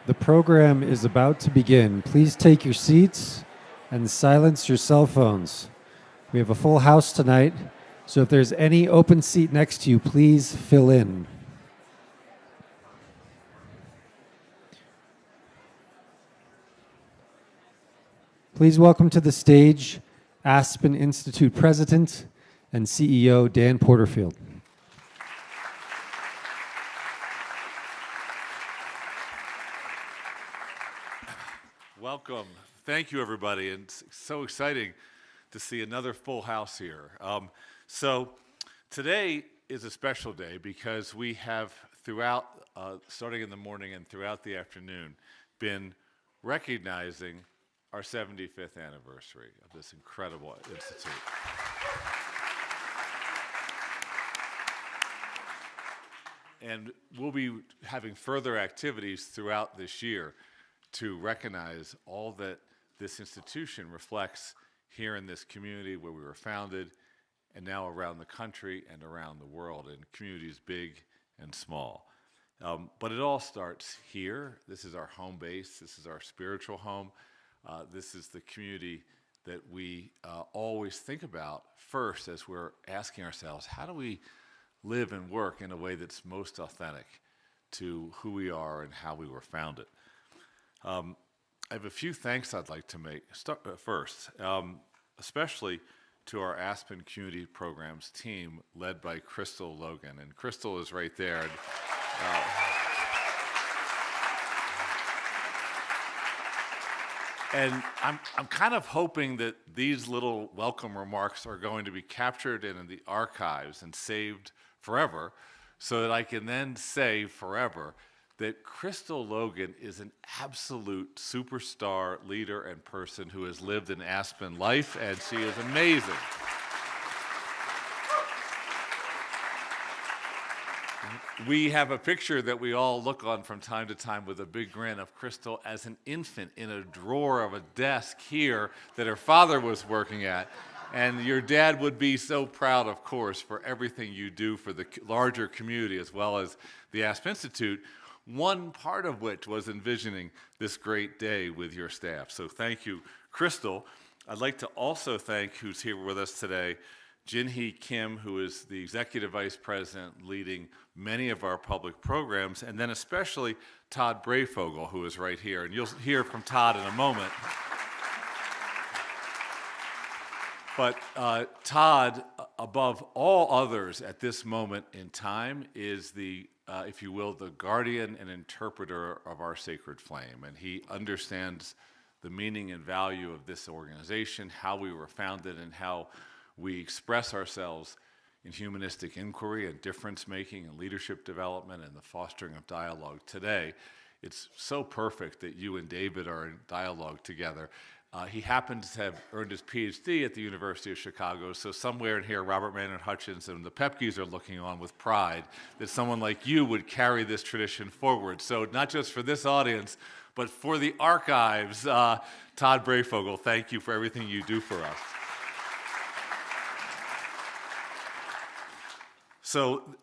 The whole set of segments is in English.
The program is about to begin. Please take your seats and silence your cell phones. We have a full house tonight, so if there's any open seat next to you, please fill in. Please welcome to the stage Aspen Institute President and CEO Dan Porterfield. Welcome. Thank you, everybody. And it's so exciting to see another full house here. So today is a special day because we have throughout, starting in the morning and throughout the afternoon, been recognizing our 75th anniversary of this incredible institute. And we'll be having further activities throughout this year to recognize all that this institution reflects here in this community where we were founded and now around the country and around the world in communities big and small. But it all starts here. This is our home base. This is our spiritual home. This is the community that we always think about first as we're asking ourselves, how do we live and work in a way that's most authentic to who we are and how we were founded? I have a few thanks I'd like to make first, especially to our Aspen Community Programs team led by Cristal Logan. And Cristal is right there. And I'm kind of hoping that these little welcome remarks are going to be captured in the archives and saved forever so that I can then say forever that Cristal Logan is an absolute superstar leader and person who has lived an Aspen life, and she is amazing. We have a picture that we all look on from time to time with a big grin of Cristal as an infant in a drawer of a desk here that her father was working at. And your dad would be so proud, of course, for everything you do for the larger community as well as the Aspen Institute, one part of which was envisioning this great day with your staff. So thank you, Cristal. I'd like to also thank who's here with us today, Jinhee Kim, who is the Executive Vice President leading many of our public programs, and then especially Todd Breyfogle, who is right here. And you'll hear from Todd in a moment. But Todd, above all others at this moment in time, is the, if you will, the guardian and interpreter of our sacred flame. And he understands the meaning and value of this organization, how we were founded, and how we express ourselves in humanistic inquiry and difference-making and leadership development and the fostering of dialogue today. It's so perfect that you and David are in dialogue together. He happens to have earned his PhD at the University of Chicago, so somewhere in here, Robert Maynard Hutchins and the Pepkes are looking on with pride that someone like you would carry this tradition forward. So not just for this audience, but for the archives, Todd Breyfogle, thank you for everything you do for us. So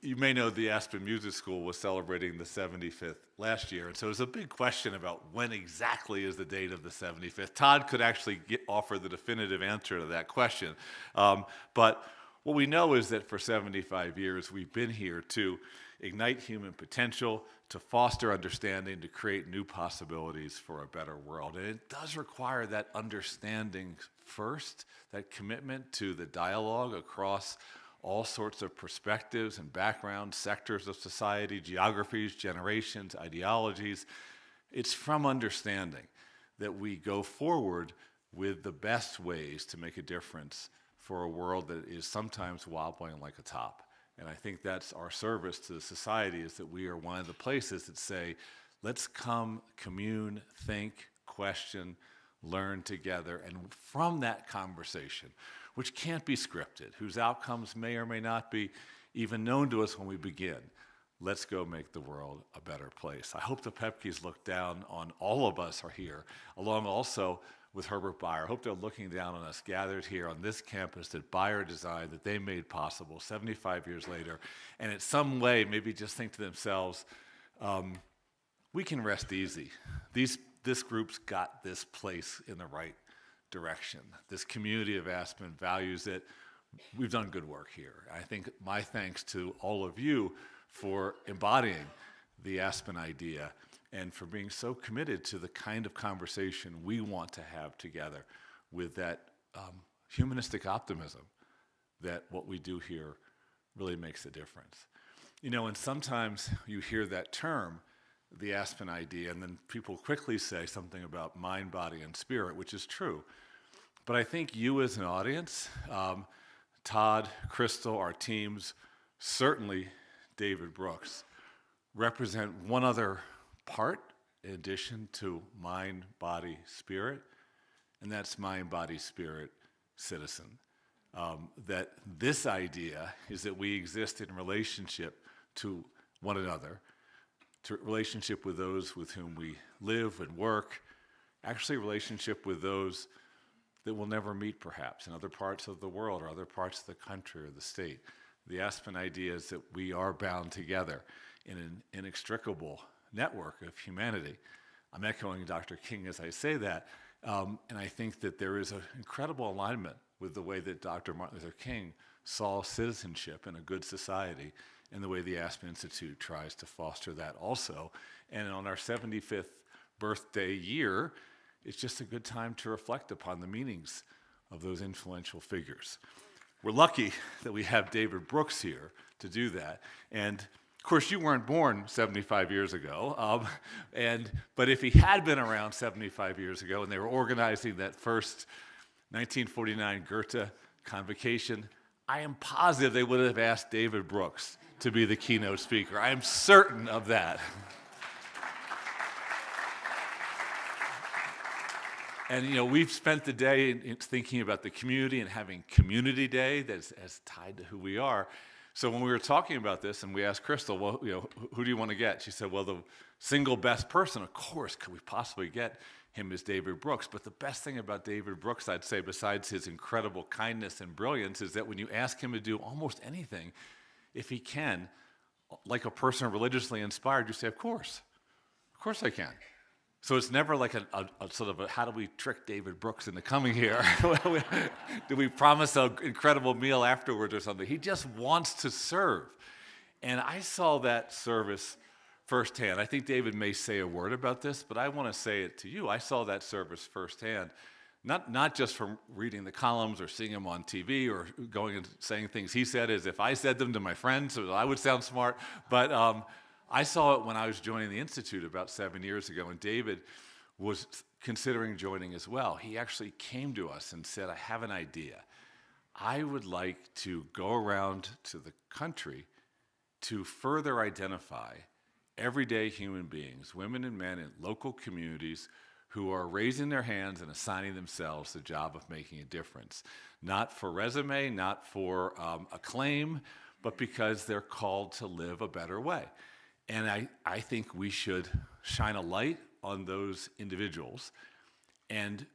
you may know the Aspen Music School was celebrating the 75th last year, and so there's a big question about when exactly is the date of the 75th. Todd could actually offer the definitive answer to that question. But what we know is that for 75 years, we've been here to ignite human potential, to foster understanding, to create new possibilities for a better world. And it does require that understanding first, that commitment to the dialogue across all sorts of perspectives and backgrounds, sectors of society, geographies, generations, ideologies. It's from understanding that we go forward with the best ways to make a difference for a world that is sometimes wobbling like a top. And I think that's our service to the society, is that we are one of the places that say, let's come, commune, think, question, learn together. And from that conversation, which can't be scripted, whose outcomes may or may not be even known to us when we begin, let's go make the world a better place. I hope the Pepkes look down on all of us are here, along also with Herbert Bayer. I hope they're looking down on us gathered here on this campus that Bayer designed, that they made possible 75 years later, and in some way maybe just think to themselves, we can rest easy. This group's got this place in the right direction. This community of Aspen values it. We've done good work here. I think my thanks to all of you for embodying the Aspen idea and for being so committed to the kind of conversation we want to have together with that humanistic optimism that what we do here really makes a difference. You know, and sometimes you hear that term, the Aspen idea, and then people quickly say something about mind, body, and spirit, which is true. But I think you as an audience, Todd, Cristal, our teams, certainly David Brooks, represent one other part in addition to mind, body, spirit, and that's mind, body, spirit, citizen. That this idea is that we exist in relationship to one another, to relationship with those with whom we live and work, actually relationship with those that we'll never meet perhaps in other parts of the world or other parts of the country or the state. The Aspen idea is that we are bound together in an inextricable network of humanity. I'm echoing Dr. King as I say that, and I think that there is an incredible alignment with the way that Dr. Martin Luther King saw citizenship in a good society and the way the Aspen Institute tries to foster that also. And on our 75th birthday year, it's just a good time to reflect upon the meanings of those influential figures. We're lucky that we have David Brooks here to do that. And of course, you weren't born 75 years ago, but if he had been around 75 years ago and they were organizing that first 1949 Goethe convocation, I am positive they would have asked David Brooks to be the keynote speaker. I am certain of that. And you know, we've spent the day thinking about the community and having Community Day that's as tied to who we are. So when we were talking about this and we asked Cristal, well, you know, who do you want to get? She said, well, the single best person, of course, could we possibly get him is David Brooks. But the best thing about David Brooks, I'd say, besides his incredible kindness and brilliance, is that when you ask him to do almost anything, if he can, like a person religiously inspired, you say, of course I can. So it's never like a sort of a, how do we trick David Brooks into coming here? Do we promise an incredible meal afterwards or something? He just wants to serve. And I saw that service firsthand. I think David may say a word about this, but I want to say it to you. I saw that service firsthand, not just from reading the columns or seeing him on TV or going and saying things he said as if I said them to my friends, so I would sound smart, but I saw it when I was joining the Institute about 7 years ago, and David was considering joining as well. He actually came to us and said, I have an idea. I would like to go around to the country to further identify everyday human beings, women and men in local communities who are raising their hands and assigning themselves the job of making a difference. Not for resume, not for acclaim, but because they're called to live a better way. And I think we should shine a light on those individuals and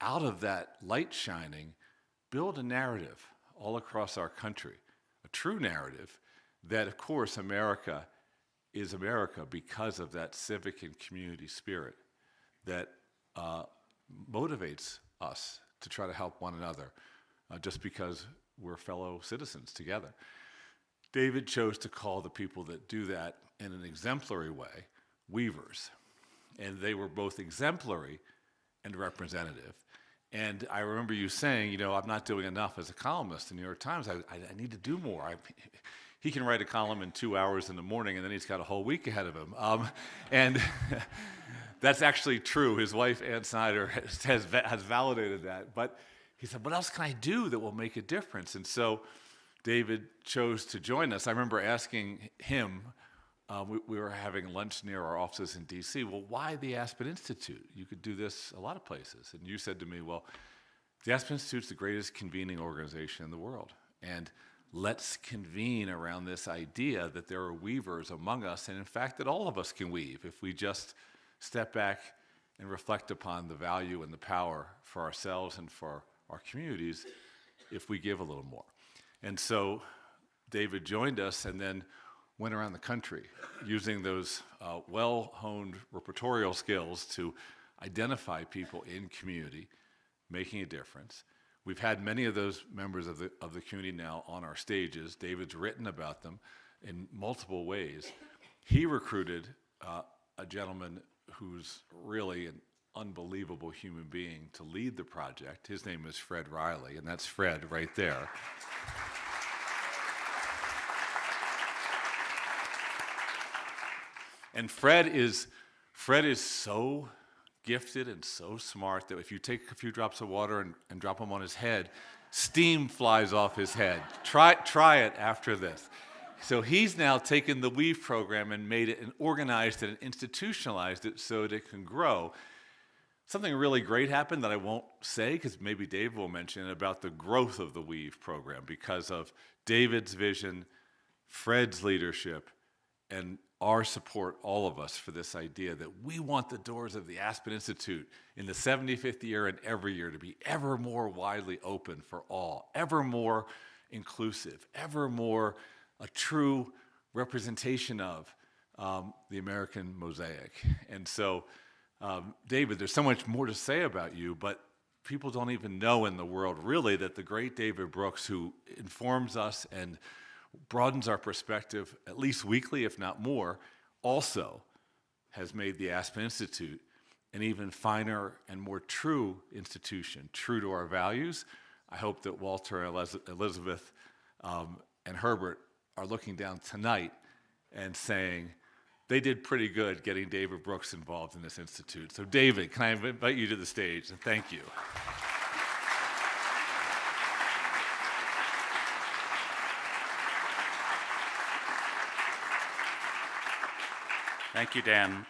out of that light shining, build a narrative all across our country, a true narrative that, of course, America is America because of that civic and community spirit that motivates us to try to help one another just because we're fellow citizens together. David chose to call the people that do that in an exemplary way weavers. And they were both exemplary and representative. And I remember you saying, you know, I'm not doing enough as a columnist in the New York Times. I need to do more. He can write a column in 2 hours in the morning, and then he's got a whole week ahead of him. And that's actually true. His wife, Ann Snyder, has validated that. But he said, what else can I do that will make a difference? And so David chose to join us. I remember asking him, we were having lunch near our offices in D.C., well, why the Aspen Institute? You could do this a lot of places. And you said to me, well, the Aspen Institute's the greatest convening organization in the world. And let's convene around this idea that there are weavers among us, and in fact, that all of us can weave if we just step back and reflect upon the value and the power for ourselves and for our communities if we give a little more. And so David joined us, and then went around the country using those well-honed repertorial skills to identify people in community, making a difference. We've had many of those members of the community now on our stages. David's written about them in multiple ways. He recruited a gentleman who's really an unbelievable human being to lead the project. His name is Fred Riley, and that's Fred right there. And Fred is so gifted and so smart that if you take a few drops of water and drop them on his head, steam flies off his head. Try it after this. So he's now taken the Weave program and made it and organized it and institutionalized it so that it can grow. Something really great happened that I won't say because maybe Dave will mention about the growth of the Weave program because of David's vision, Fred's leadership, and our support, all of us, for this idea that we want the doors of the Aspen Institute in the 75th year and every year to be ever more widely open for all, ever more inclusive, ever more a true representation of the American mosaic. And so, David, there's so much more to say about you, but people don't even know in the world really that the great David Brooks, who informs us and broadens our perspective at least weekly, if not more, also has made the Aspen Institute an even finer and more true institution, true to our values. I hope that Walter and Elizabeth and Herbert are looking down tonight and saying they did pretty good getting David Brooks involved in this institute. So David, can I invite you to the stage, and thank you. Thank you, Dan.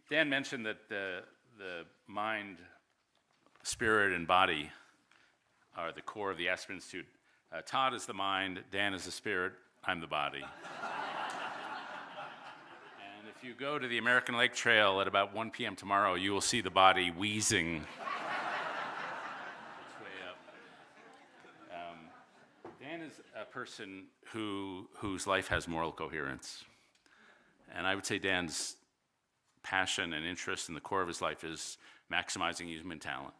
Dan mentioned that the mind, spirit, and body are the core of the Aspen Institute. Todd is the mind, Dan is the spirit, I'm the body. And if you go to the American Lake Trail at about 1 p.m. tomorrow, you will see the body wheezing its way up. Dan is a person whose life has moral coherence. And I would say Dan's passion and interest in the core of his life is maximizing human talent.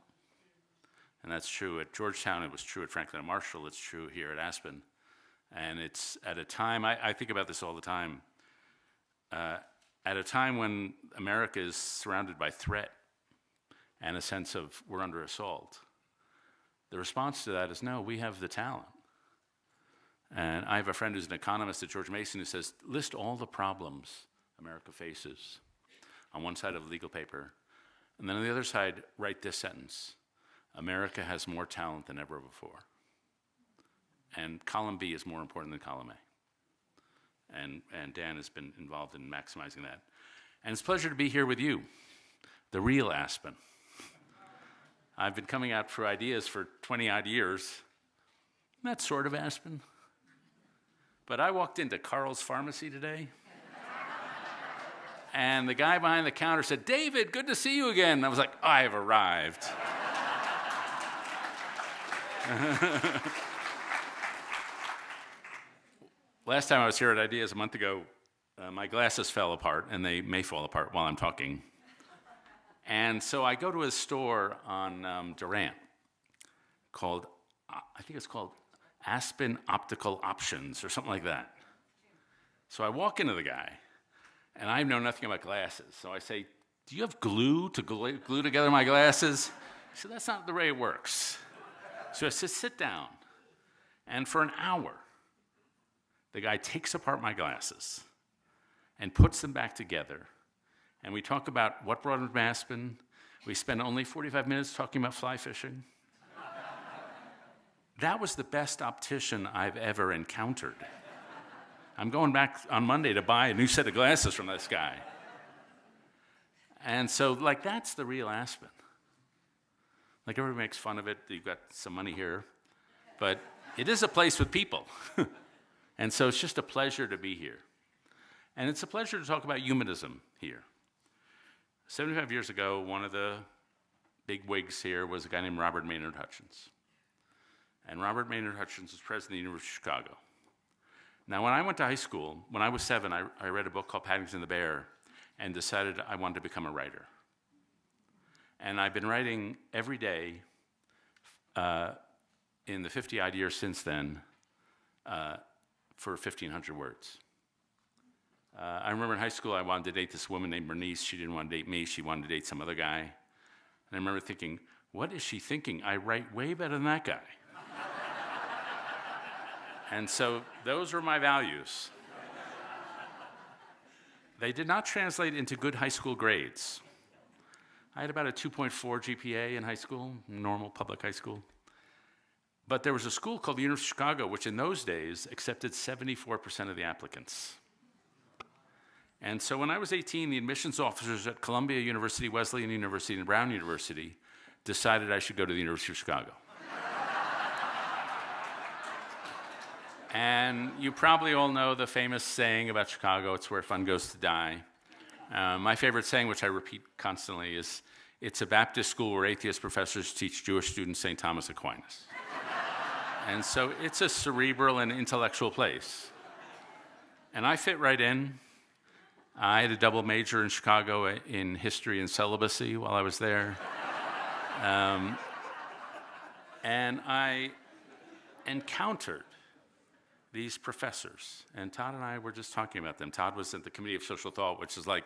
And that's true at Georgetown, it was true at Franklin and Marshall, it's true here at Aspen. And it's at a time, I think about this all the time, at a time when America is surrounded by threat and a sense of we're under assault. The response to that is no, we have the talent. And I have a friend who's an economist at George Mason who says, list all the problems America faces on one side of a legal paper, and then on the other side, write this sentence: America has more talent than ever before. And column B is more important than column A. And Dan has been involved in maximizing that. And it's a pleasure to be here with you, the real Aspen. I've been coming out for ideas for 20-odd years. That's sort of Aspen. But I walked into Carl's Pharmacy today, and the guy behind the counter said, David, good to see you again. And I was like, I have arrived. Last time I was here at Ideas a month ago, my glasses fell apart, and they may fall apart while I'm talking. And so I go to a store on Durant called, I think it's called Aspen Optical Options or something like that. So I walk into the guy, and I know nothing about glasses. So I say, do you have glue to glue together my glasses? He said, that's not the way it works. So I said, sit down. And for an hour, the guy takes apart my glasses and puts them back together. And we talk about what brought him to Aspen. We spend only 45 minutes talking about fly fishing. That was the best optician I've ever encountered. I'm going back on Monday to buy a new set of glasses from this guy. And so, like, that's the real Aspen. Like, everybody makes fun of it. You've got some money here. But it is a place with people. And so it's just a pleasure to be here. And it's a pleasure to talk about humanism here. 75 years ago, one of the big wigs here was a guy named Robert Maynard Hutchins. And Robert Maynard Hutchins was president of the University of Chicago. Now, when I went to high school, when I was 7, I read a book called Paddington the Bear and decided I wanted to become a writer. And I've been writing every day in the 50-odd years since then for 1,500 words. I remember in high school I wanted to date this woman named Bernice. She didn't want to date me. She wanted to date some other guy. And I remember thinking, what is she thinking? I write way better than that guy. And so those were my values. They did not translate into good high school grades. I had about a 2.4 GPA in high school, normal public high school. But there was a school called the University of Chicago, which in those days accepted 74% of the applicants. And so when I was 18, the admissions officers at Columbia University, Wesleyan University, and Brown University decided I should go to the University of Chicago. And you probably all know the famous saying about Chicago, it's where fun goes to die. My favorite saying, which I repeat constantly, is, it's a Baptist school where atheist professors teach Jewish students St. Thomas Aquinas. And so it's a cerebral and intellectual place. And I fit right in. I had a double major in Chicago in history and celibacy while I was there. And I encountered these professors, and Todd and I were just talking about them. Todd was at the Committee of Social Thought, which is like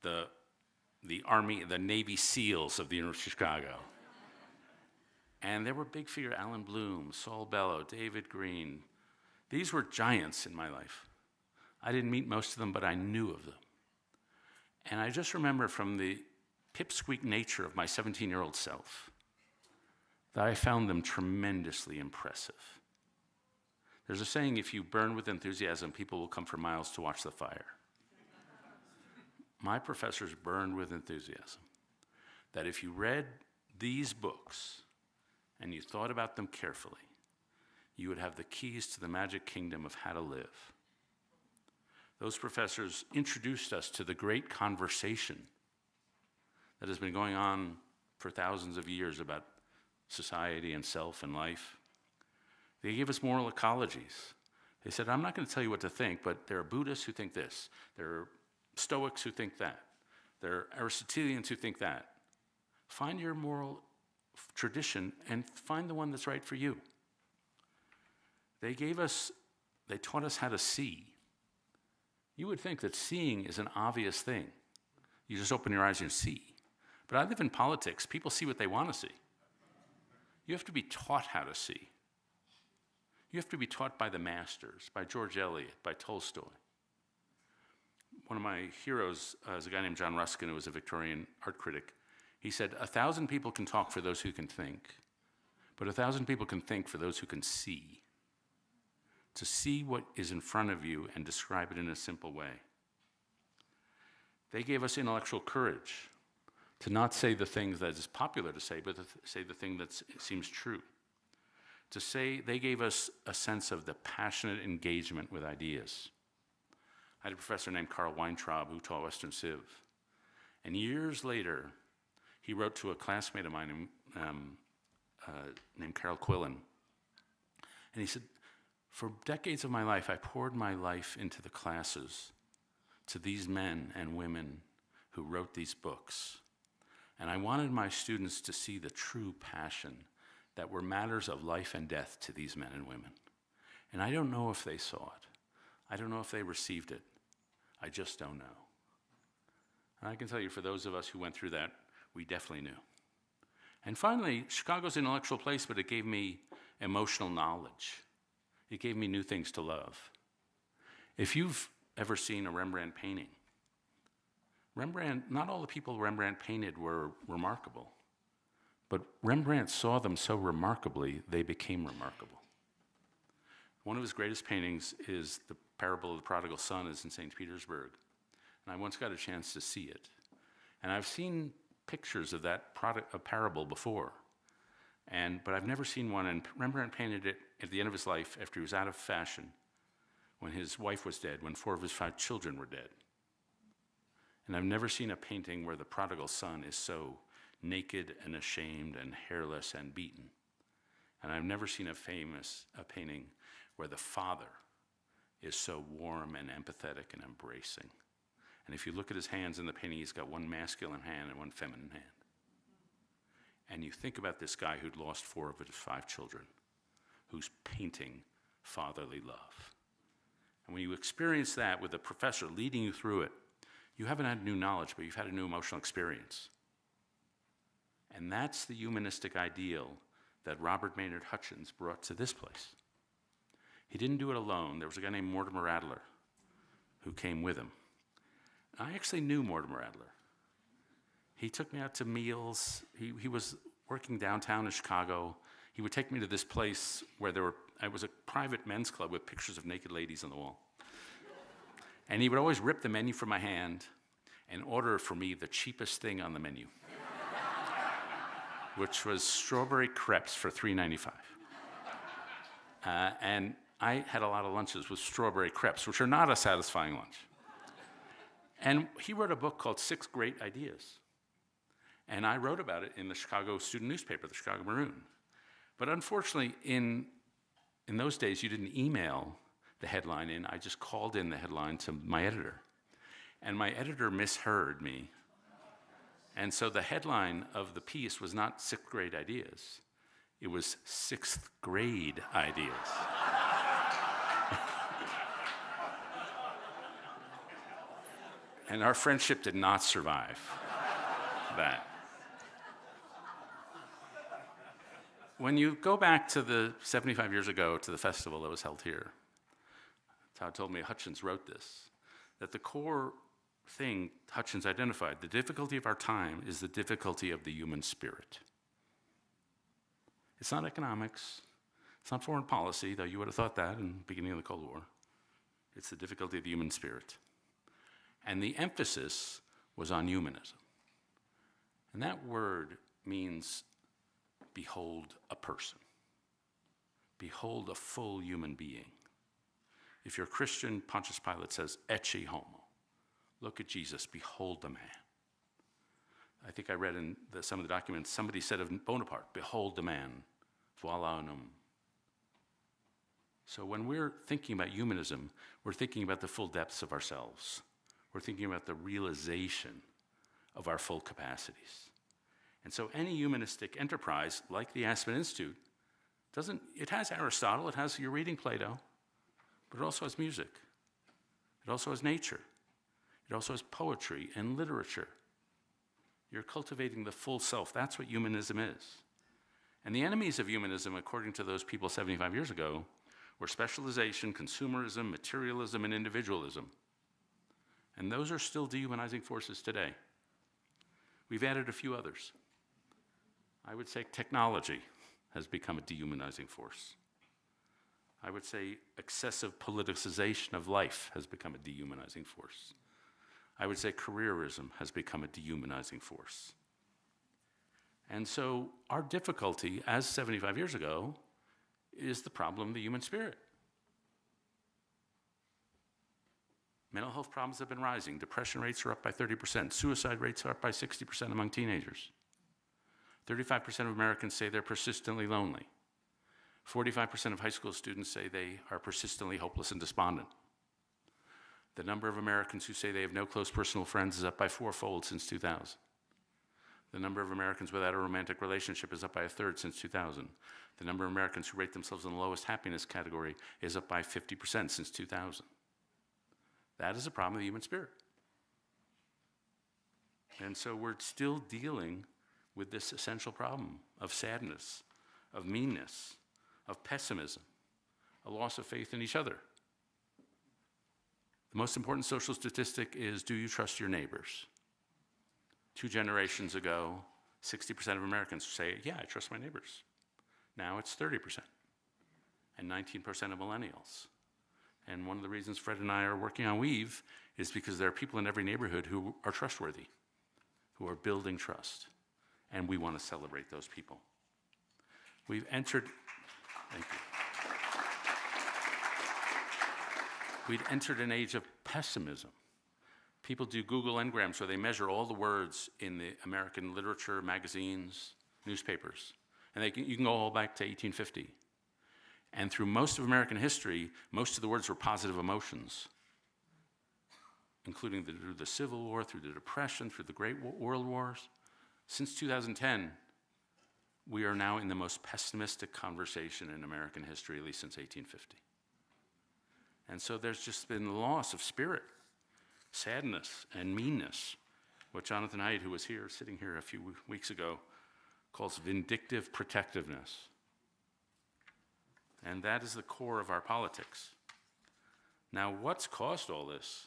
the Army, the Navy SEALs of the University of Chicago. And there were big figures, Alan Bloom, Saul Bellow, David Green. These were giants in my life. I didn't meet most of them, but I knew of them. And I just remember from the pipsqueak nature of my 17-year-old self that I found them tremendously impressive. There's a saying, if you burn with enthusiasm, people will come for miles to watch the fire. My professors burned with enthusiasm. That if you read these books and you thought about them carefully, you would have the keys to the magic kingdom of how to live. Those professors introduced us to the great conversation that has been going on for thousands of years about society and self and life. They gave us moral ecologies. They said, I'm not going to tell you what to think, but there are Buddhists who think this. There are Stoics who think that. There are Aristotelians who think that. Find your moral tradition and find the one that's right for you. They taught us how to see. You would think that seeing is an obvious thing. You just open your eyes and see. But I live in politics. People see what they want to see. You have to be taught how to see. You have to be taught by the masters, by George Eliot, by Tolstoy. One of my heroes is a guy named John Ruskin, who was a Victorian art critic. He said, 1,000 people can talk for those who can think, but 1,000 people can think for those who can see. To see what is in front of you and describe it in a simple way. They gave us intellectual courage to not say the things that is popular to say, but to say the thing that seems true. To say, they gave us a sense of the passionate engagement with ideas. I had a professor named Carl Weintraub who taught Western Civ. And years later, he wrote to a classmate of mine named Carol Quillen. And he said, for decades of my life, I poured my life into the classes to these men and women who wrote these books. And I wanted my students to see the true passion that were matters of life and death to these men and women. And I don't know if they saw it. I don't know if they received it. I just don't know. And I can tell you, for those of us who went through that, we definitely knew. And finally, Chicago's an intellectual place, but it gave me emotional knowledge. It gave me new things to love. If you've ever seen a Rembrandt painting, not all the people Rembrandt painted were remarkable. But Rembrandt saw them so remarkably, they became remarkable. One of his greatest paintings is the Parable of the Prodigal Son, is in St. Petersburg. And I once got a chance to see it. And I've seen pictures of that parable before. But I've never seen one, and Rembrandt painted it at the end of his life after he was out of fashion, when his wife was dead, when 4 of his 5 children were dead. And I've never seen a painting where the prodigal son is so naked and ashamed and hairless and beaten. And I've never seen a painting where the father is so warm and empathetic and embracing. And if you look at his hands in the painting, he's got one masculine hand and one feminine hand. And you think about this guy who'd lost 4 of his 5 children, who's painting fatherly love. And when you experience that with a professor leading you through it, you haven't had new knowledge, but you've had a new emotional experience. And that's the humanistic ideal that Robert Maynard Hutchins brought to this place. He didn't do it alone. There was a guy named Mortimer Adler who came with him. I actually knew Mortimer Adler. He took me out to meals. He was working downtown in Chicago. He would take me to this place where it was a private men's club with pictures of naked ladies on the wall. And he would always rip the menu from my hand and order for me the cheapest thing on the menu, which was strawberry crepes for $3.95. And I had a lot of lunches with strawberry crepes, which are not a satisfying lunch. And he wrote a book called 6 Great Ideas. And I wrote about it in the Chicago student newspaper, the Chicago Maroon. But unfortunately, in those days, you didn't email the headline in. I just called in the headline to my editor. And my editor misheard me. And so the headline of the piece was not 6th grade ideas. It was 6th grade ideas. And our friendship did not survive that. When you go back to the 75 years ago to the festival that was held here, Todd told me Hutchins wrote this, that the core thing Hutchins identified, the difficulty of our time is the difficulty of the human spirit. It's not economics, it's not foreign policy, though you would have thought that in the beginning of the Cold War. It's the difficulty of the human spirit. And the emphasis was on humanism. And that word means behold a person. Behold a full human being. If you're a Christian, Pontius Pilate says, ecce homo. Look at Jesus, behold the man. I think I read in some of the documents, somebody said of Bonaparte, behold the man, voilà un homme. So when we're thinking about humanism, we're thinking about the full depths of ourselves. We're thinking about the realization of our full capacities. And so any humanistic enterprise, like the Aspen Institute, it has Aristotle, you're reading Plato, but it also has music. It also has nature. It also has poetry and literature. You're cultivating the full self. That's what humanism is. And the enemies of humanism, according to those people 75 years ago, were specialization, consumerism, materialism, and individualism. And those are still dehumanizing forces today. We've added a few others. I would say technology has become a dehumanizing force. I would say excessive politicization of life has become a dehumanizing force. I would say careerism has become a dehumanizing force. And so our difficulty, as 75 years ago, is the problem of the human spirit. Mental health problems have been rising. Depression rates are up by 30%. Suicide rates are up by 60% among teenagers. 35% of Americans say they're persistently lonely. 45% of high school students say they are persistently hopeless and despondent. The number of Americans who say they have no close personal friends is up by 4-fold since 2000. The number of Americans without a romantic relationship is up by 1/3 since 2000. The number of Americans who rate themselves in the lowest happiness category is up by 50% since 2000. That is a problem of the human spirit. And so we're still dealing with this essential problem of sadness, of meanness, of pessimism, a loss of faith in each other. The most important social statistic is, do you trust your neighbors? 2 generations ago, 60% of Americans say, yeah, I trust my neighbors. Now it's 30%, and 19% of millennials. And one of the reasons Fred and I are working on Weave is because there are people in every neighborhood who are trustworthy, who are building trust, and we want to celebrate those people. We've entered, thank you. We'd entered an age of pessimism. People do Google Ngrams where they measure all the words in the American literature, magazines, newspapers, and you can go all back to 1850. And through most of American history, most of the words were positive emotions, including through the Civil War, through the Depression, through the Great World Wars. Since 2010, we are now in the most pessimistic conversation in American history, at least since 1850. And so there's just been loss of spirit, sadness, and meanness, what Jonathan Haidt, who was here, sitting here a few weeks ago, calls vindictive protectiveness. And that is the core of our politics. Now, what's caused all this?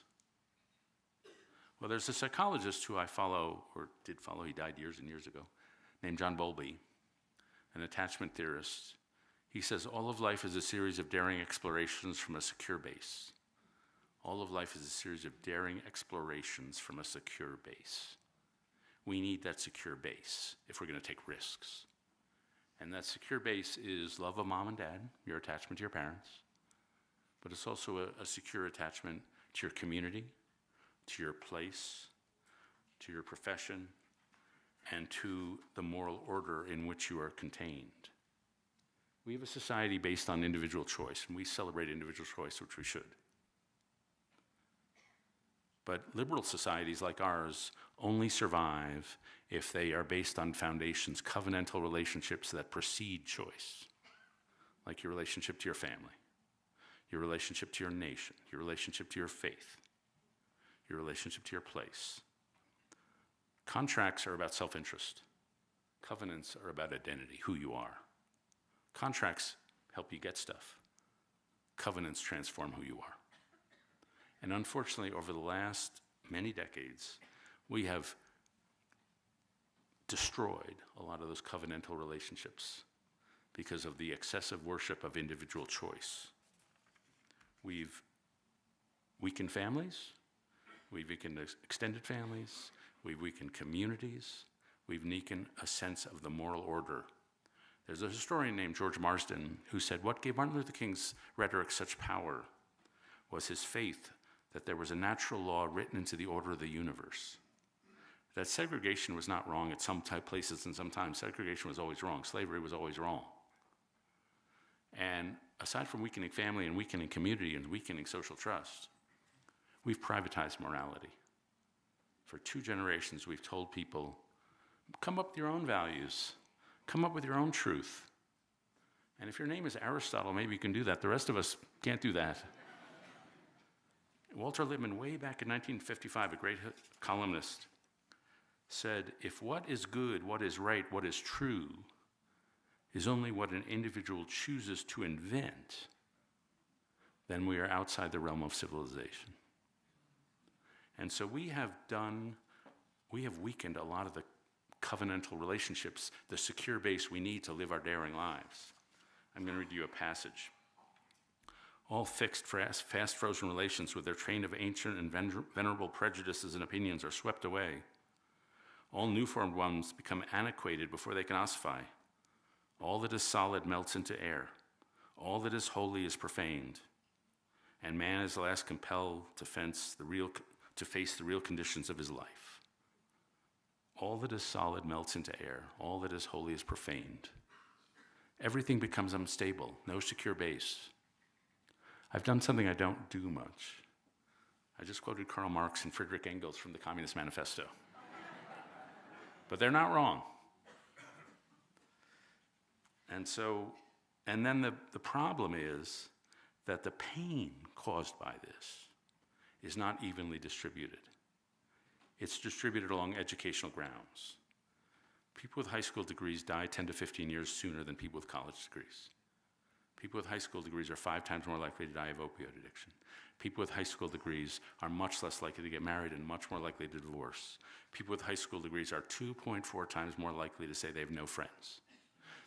Well, there's a psychologist who I follow, or did follow, he died years and years ago, named John Bowlby, an attachment theorist. He says all of life is a series of daring explorations from a secure base. All of life is a series of daring explorations from a secure base. We need that secure base if we're going to take risks. And that secure base is love of mom and dad, your attachment to your parents, but it's also a secure attachment to your community, to your place, to your profession, and to the moral order in which you are contained. We have a society based on individual choice, and we celebrate individual choice, which we should. But liberal societies like ours only survive if they are based on foundations, covenantal relationships that precede choice, like your relationship to your family, your relationship to your nation, your relationship to your faith, your relationship to your place. Contracts are about self-interest. Covenants are about identity, who you are. Contracts help you get stuff. Covenants transform who you are. And unfortunately, over the last many decades, we have destroyed a lot of those covenantal relationships because of the excessive worship of individual choice. We've weakened families, we've weakened extended families, we've weakened communities, we've weakened a sense of the moral order. There's a historian named George Marsden who said what gave Martin Luther King's rhetoric such power was his faith that there was a natural law written into the order of the universe. That segregation was not wrong at some places and sometimes segregation was always wrong. Slavery was always wrong. And aside from weakening family and weakening community and weakening social trust, we've privatized morality. For 2 generations, we've told people, come up with your own values, come up with your own truth. And if your name is Aristotle, maybe you can do that. The rest of us can't do that. Walter Lippmann, way back in 1955, a great columnist, said, if what is good, what is right, what is true, is only what an individual chooses to invent, then we are outside the realm of civilization. And so we have weakened a lot of the covenantal relationships, the secure base we need to live our daring lives. I'm going to read you a passage. All fixed, fast frozen relations with their train of ancient and venerable prejudices and opinions are swept away. All new-formed ones become antiquated before they can ossify. All that is solid melts into air. All that is holy is profaned. And man is at last compelled to face the real conditions of his life. All that is solid melts into air. All that is holy is profaned. Everything becomes unstable, no secure base. I've done something I don't do much. I just quoted Karl Marx and Friedrich Engels from the Communist Manifesto. But they're not wrong. And then the problem is that the pain caused by this is not evenly distributed. It's distributed along educational grounds. People with high school degrees die 10 to 15 years sooner than people with college degrees. People with high school degrees are 5 times more likely to die of opioid addiction. People with high school degrees are much less likely to get married and much more likely to divorce. People with high school degrees are 2.4 times more likely to say they have no friends.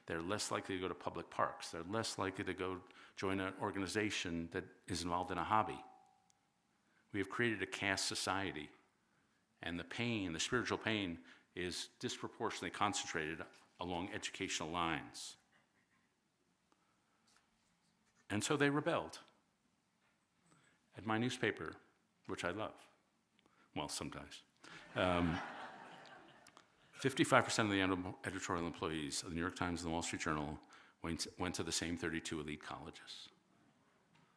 They're less likely to go to public parks. They're less likely to go join an organization that is involved in a hobby. We have created a caste society, and the pain, the spiritual pain, is disproportionately concentrated along educational lines. And so they rebelled. At my newspaper, which I love, well, sometimes, 55% of the editorial employees of the New York Times and the Wall Street Journal went to the same 32 elite colleges.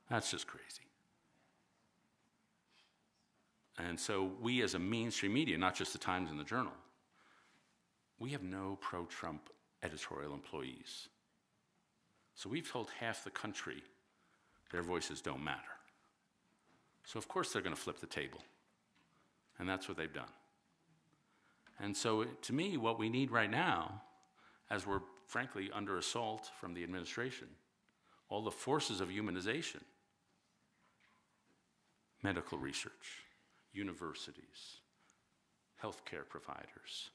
That's just crazy. And so we as a mainstream media, not just the Times and the Journal, we have no pro-Trump editorial employees. So we've told half the country their voices don't matter. So of course they're going to flip the table. And that's what they've done. And so to me, what we need right now, as we're frankly under assault from the administration, all the forces of humanization, medical research, universities, healthcare providers,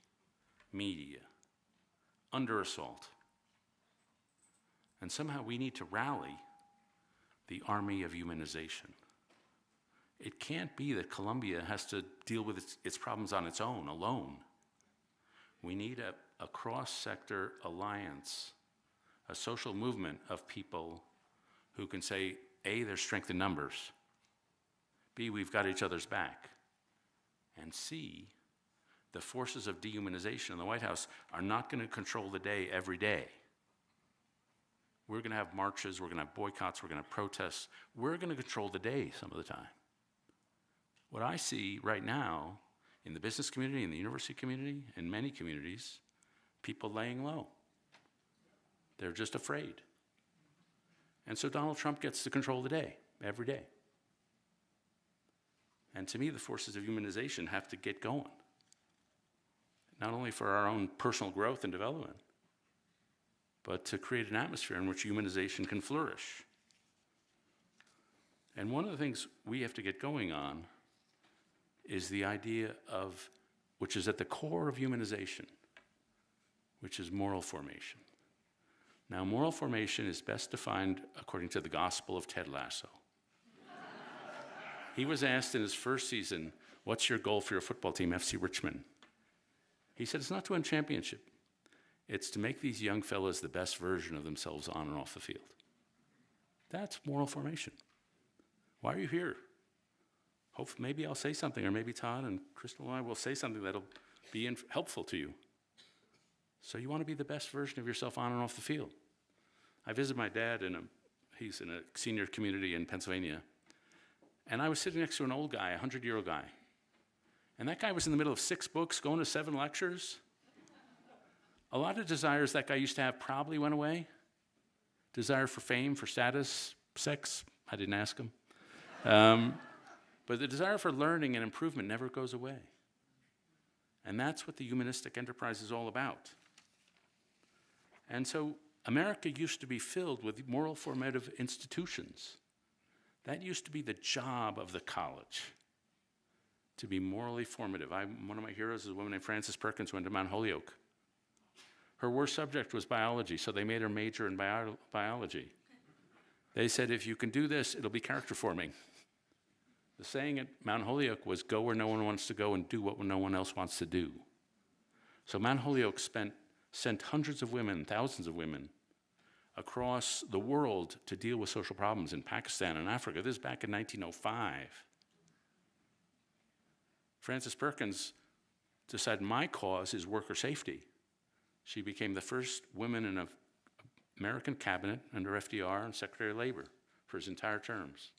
media, under assault. And somehow we need to rally the army of humanization. It can't be that Columbia has to deal with its problems on its own, alone. We need a cross-sector alliance, a social movement of people who can say, A, there's strength in numbers, B, we've got each other's back, and C, the forces of dehumanization in the White House are not going to control the day every day. We're going to have marches, we're going to have boycotts, we're going to have protests. We're going to control the day some of the time. What I see right now in the business community, in the university community, in many communities, people laying low. They're just afraid. And so Donald Trump gets to control the day, every day. And to me, the forces of humanization have to get going. Not only for our own personal growth and development, but to create an atmosphere in which humanization can flourish. And one of the things we have to get going on is the idea of, which is at the core of humanization, which is moral formation. Now, moral formation is best defined according to the gospel of Ted Lasso. He was asked in his first season, what's your goal for your football team, FC Richmond? He said, it's not to win a championship. It's to make these young fellas the best version of themselves on and off the field. That's moral formation. Why are you here? Hopefully, maybe I'll say something, or maybe Todd and Cristal and I will say something that'll be helpful to you. So you want to be the best version of yourself on and off the field. I visited my dad, he's in a senior community in Pennsylvania, and I was sitting next to an old guy, a 100-year-old guy. And that guy was in the middle of 6 books, going to 7 lectures. A lot of desires that guy used to have probably went away. Desire for fame, for status, sex, I didn't ask him. But the desire for learning and improvement never goes away. And that's what the humanistic enterprise is all about. And so America used to be filled with moral formative institutions. That used to be the job of the college, to be morally formative. One of my heroes is a woman named Frances Perkins who went to Mount Holyoke. Her worst subject was biology, so they made her major in biology. They said, if you can do this, it'll be character forming. The saying at Mount Holyoke was, go where no one wants to go and do what no one else wants to do. So Mount Holyoke sent hundreds of women, thousands of women, across the world to deal with social problems in Pakistan and Africa. This is back in 1905. Frances Perkins decided my cause is worker safety. She became the first woman in an American cabinet under FDR and Secretary of Labor for his entire terms.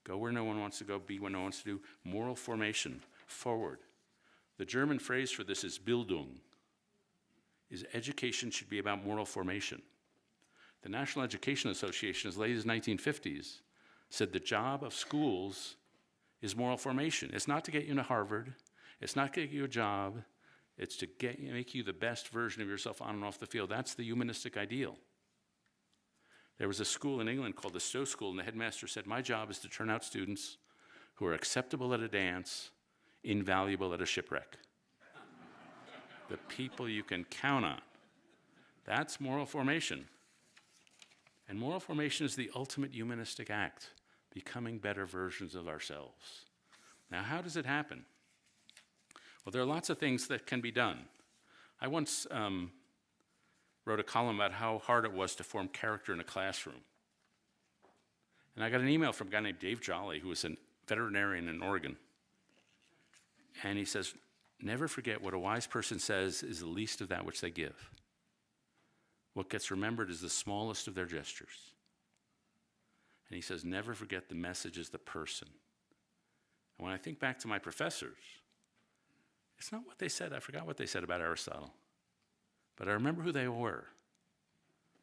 Go where no one wants to go, be what no one wants to do. Moral formation, forward. The German phrase for this is Bildung, is education should be about moral formation. The National Education Association, as late as the 1950s, said the job of schools is moral formation. It's not to get you into Harvard. It's not to get you a job. It's to make you the best version of yourself on and off the field. That's the humanistic ideal. There was a school in England called the Stowe School, and the headmaster said, my job is to turn out students who are acceptable at a dance, invaluable at a shipwreck. The people you can count on. That's moral formation. And moral formation is the ultimate humanistic act, becoming better versions of ourselves. Now, how does it happen? Well, there are lots of things that can be done. I once wrote a column about how hard it was to form character in a classroom. And I got an email from a guy named Dave Jolly, who was a veterinarian in Oregon. And he says, never forget what a wise person says is the least of that which they give. what gets remembered is the smallest of their gestures. And he says, never forget the message is the person. And when I think back to my professors, it's not what they said. I forgot what they said about Aristotle. But I remember who they were.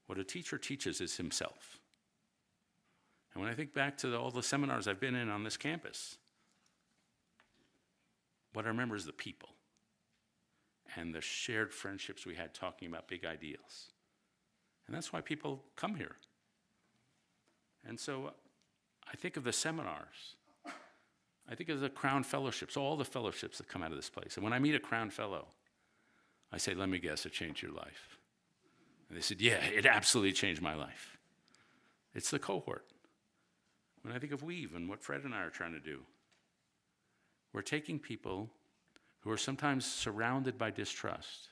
What a teacher teaches is himself. And when I think back to all the seminars I've been in on this campus, what I remember is the people and the shared friendships we had talking about big ideals. And that's why people come here. And so I think of the seminars. I think of the Crown Fellowships, all the fellowships that come out of this place. And when I meet a Crown Fellow, I say, let me guess, it changed your life. And they said, yeah, it absolutely changed my life. It's the cohort. When I think of Weave and what Fred and I are trying to do, we're taking people who are sometimes surrounded by distrust,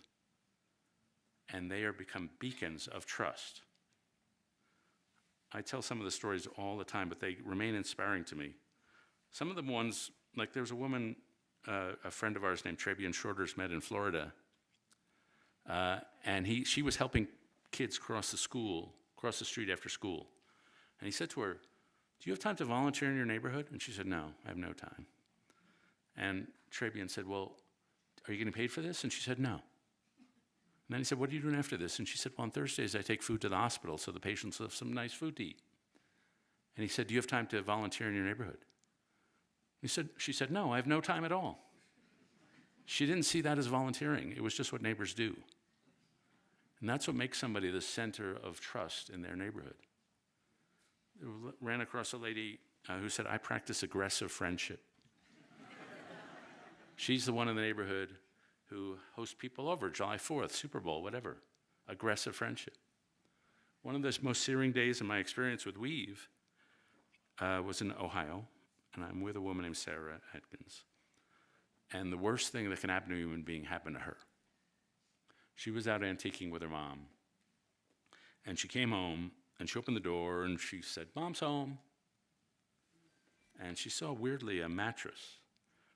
and they are become beacons of trust. I tell some of the stories all the time, but they remain inspiring to me. Some of the ones, like there was a woman, a friend of ours named Trebian Shorters met in Florida, and she was helping kids cross the street after school. And he said to her, do you have time to volunteer in your neighborhood? And she said, no, I have no time. And Trebian said, well, are you getting paid for this? And she said, no. And then he said, what are you doing after this? And she said, well, on Thursdays I take food to the hospital so the patients have some nice food to eat. And he said, do you have time to volunteer in your neighborhood? She said, no, I have no time at all. She didn't see that as volunteering. It was just what neighbors do. And that's what makes somebody the center of trust in their neighborhood. Ran across a lady who said, I practice aggressive friendship. She's the one in the neighborhood who hosts people over, July 4th, Super Bowl, whatever. Aggressive friendship. One of the most searing days in my experience with Weave was in Ohio, and I'm with a woman named Sarah Atkins. And the worst thing that can happen to a human being happened to her. She was out antiquing with her mom, and she came home, and she opened the door, and she said, Mom's home. And she saw, weirdly, a mattress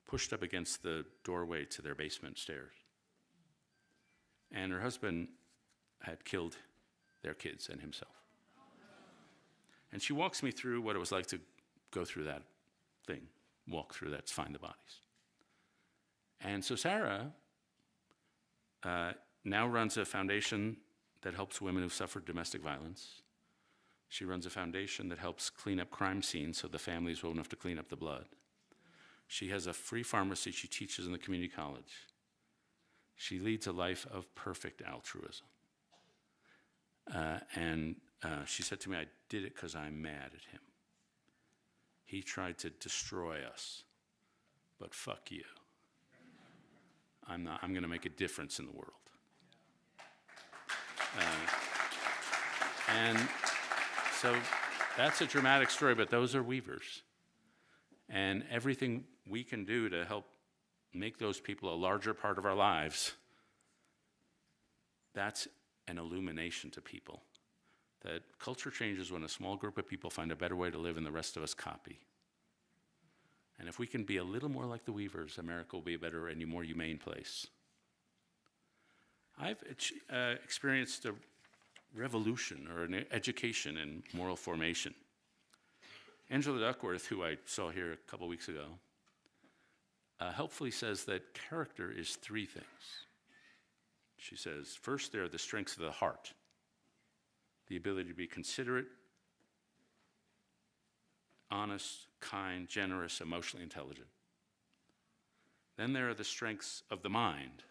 pushed up against the doorway to their basement stairs. And her husband had killed their kids and himself. And she walks me through what it was like to go through that thing, walk through that, to find the bodies. And so Sarah now runs a foundation that helps women who've suffered domestic violence. She runs a foundation that helps clean up crime scenes so the families won't have to clean up the blood. She has a free pharmacy she teaches in the community college. She leads a life of perfect altruism. And she said to me, I did it because I'm mad at him. He tried to destroy us, but fuck you. I'm going to make a difference in the world. And so that's a dramatic story, but those are weavers. And everything we can do to help make those people a larger part of our lives, that's an illumination to people. That culture changes when a small group of people find a better way to live and the rest of us copy. And if we can be a little more like the weavers, America will be a better and more humane place. I've experienced a revolution or an education in moral formation. Angela Duckworth, who I saw here a couple weeks ago, helpfully says that character is three things. She says, first, there are the strengths of the heart, the ability to be considerate, honest, kind, generous, emotionally intelligent. Then there are the strengths of the mind,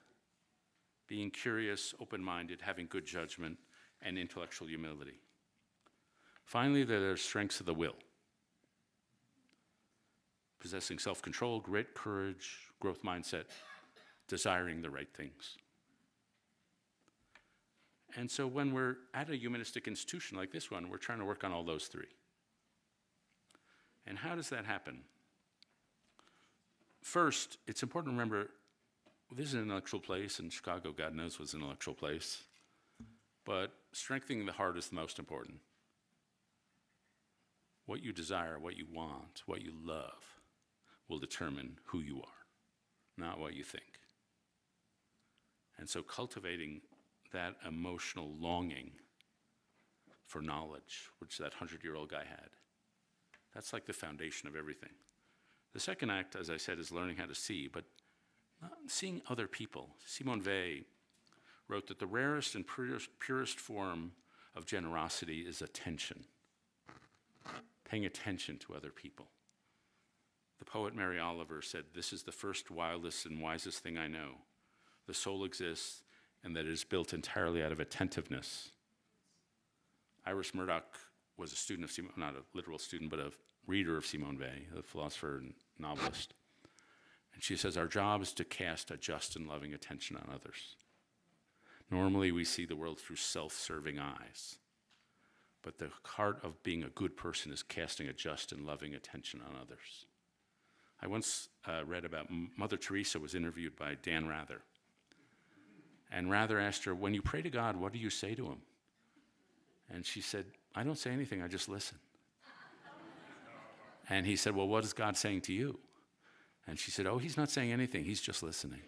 being curious, open-minded, having good judgment, and intellectual humility. Finally, there are strengths of the will, possessing self-control, grit, courage, growth mindset, desiring the right things. And so when we're at a humanistic institution like this one, we're trying to work on all those three. And how does that happen? First, it's important to remember this is an intellectual place, and Chicago, God knows, was an intellectual place. But strengthening the heart is the most important. What you desire, what you want, what you love will determine who you are, not what you think. And so cultivating that emotional longing for knowledge, which that 100-year-old guy had. That's like the foundation of everything. The second act, as I said, is learning how to see, but not seeing other people. Simone Weil wrote that the rarest and purest form of generosity is attention, paying attention to other people. The poet Mary Oliver said, "This is the first, wildest, and wisest thing I know. The soul exists, and that it is built entirely out of attentiveness." Iris Murdoch was a student of Simone, not a literal student, but a reader of Simone Weil, a philosopher and novelist. And she says, our job is to cast a just and loving attention on others. Normally, we see the world through self-serving eyes. But the heart of being a good person is casting a just and loving attention on others. I once read about Mother Teresa was interviewed by Dan Rather. And Rather asked her, when you pray to God, what do you say to him? And she said, I don't say anything, I just listen. And he said, well, what is God saying to you? And she said, oh, he's not saying anything, he's just listening.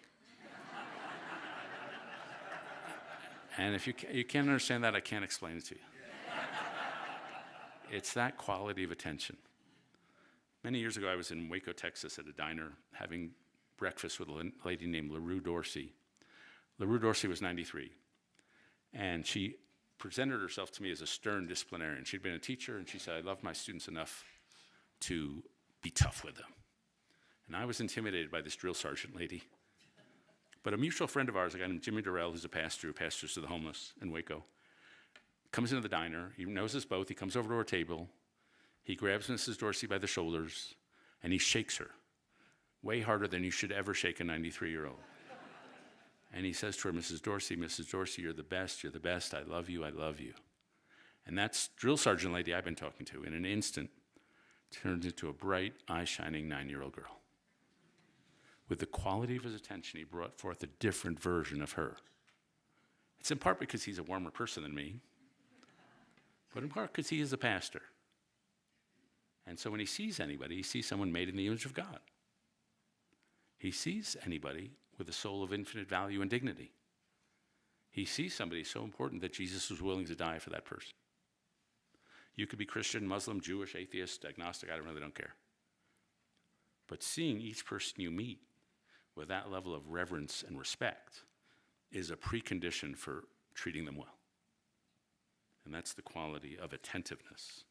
And if you can't understand that, I can't explain it to you. It's that quality of attention. Many years ago, I was in Waco, Texas at a diner having breakfast with a lady named LaRue Dorsey. LaRue Dorsey was 93, and she presented herself to me as a stern disciplinarian. She'd been a teacher, and she said, I love my students enough to be tough with them. And I was intimidated by this drill sergeant lady. But a mutual friend of ours, a guy named Jimmy Durrell, who's a pastor who pastors to the homeless in Waco, comes into the diner. He knows us both. He comes over to our table. He grabs Mrs. Dorsey by the shoulders, and he shakes her way harder than you should ever shake a 93-year-old. And he says to her, Mrs. Dorsey, you're the best, I love you, I love you. And that drill sergeant lady I've been talking to, in an instant, turns into a bright, eye-shining 9-year-old girl. With the quality of his attention, he brought forth a different version of her. It's in part because he's a warmer person than me, but in part because he is a pastor. And so when he sees anybody, he sees someone made in the image of God. He sees anybody with a soul of infinite value and dignity. He sees somebody so important that Jesus was willing to die for that person. You could be Christian, Muslim, Jewish, atheist, agnostic, I really don't care. But seeing each person you meet with that level of reverence and respect is a precondition for treating them well. And that's the quality of attentiveness.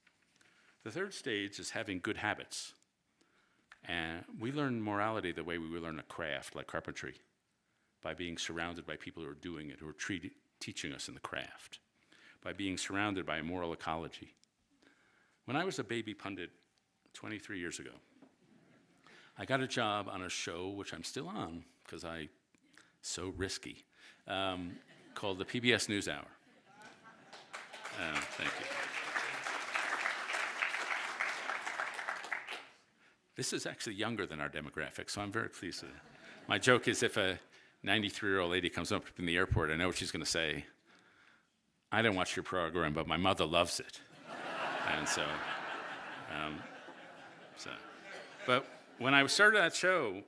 The third stage is having good habits. And we learn morality the way we would learn a craft, like carpentry, by being surrounded by people who are doing it, who are teaching us in the craft, by being surrounded by a moral ecology. When I was a baby pundit 23 years ago, I got a job on a show, which I'm still on, because so risky, called the PBS NewsHour. Thank you. This is actually younger than our demographic, so I'm very pleased with it. My joke is if a 93-year-old lady comes up in the airport, I know what she's going to say. I don't watch your program, but my mother loves it. And but when I started that show,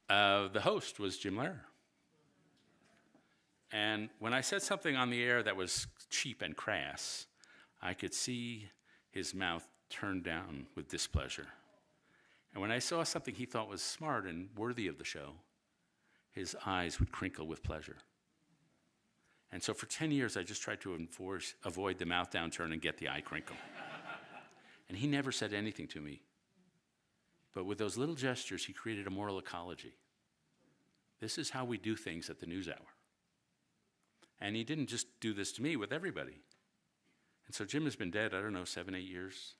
the host was Jim Lehrer. And when I said something on the air that was cheap and crass, I could see his mouth turned down with displeasure. And when I saw something he thought was smart and worthy of the show, his eyes would crinkle with pleasure. And so for 10 years, I just tried to avoid the mouth downturn and get the eye crinkle. And he never said anything to me. But with those little gestures, he created a moral ecology. This is how we do things at the NewsHour. And he didn't just do this to me, with everybody. And so Jim has been dead, 7, 8 years.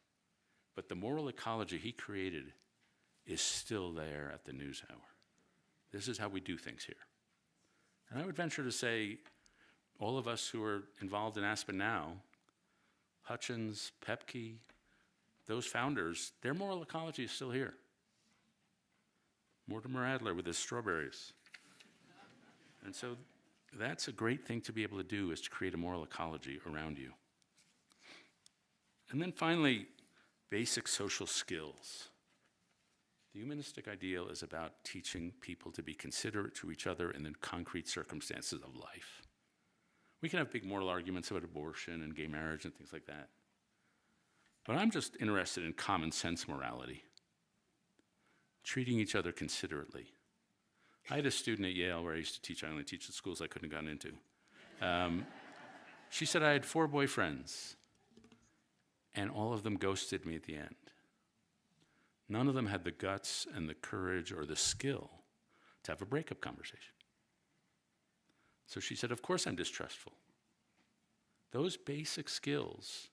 But the moral ecology he created is still there at the NewsHour. This is how we do things here. And I would venture to say, all of us who are involved in Aspen now, Hutchins, Pepke, those founders, their moral ecology is still here. Mortimer Adler with his strawberries. And so that's a great thing to be able to do, is to create a moral ecology around you. And then finally, basic social skills. The humanistic ideal is about teaching people to be considerate to each other in the concrete circumstances of life. We can have big moral arguments about abortion and gay marriage and things like that. But I'm just interested in common sense morality, treating each other considerately. I had a student at Yale where I used to teach. I only teach the schools I couldn't have gotten into. She said I had 4 boyfriends, and all of them ghosted me at the end. None of them had the guts and the courage or the skill to have a breakup conversation. So she said, of course I'm distrustful. Those basic skills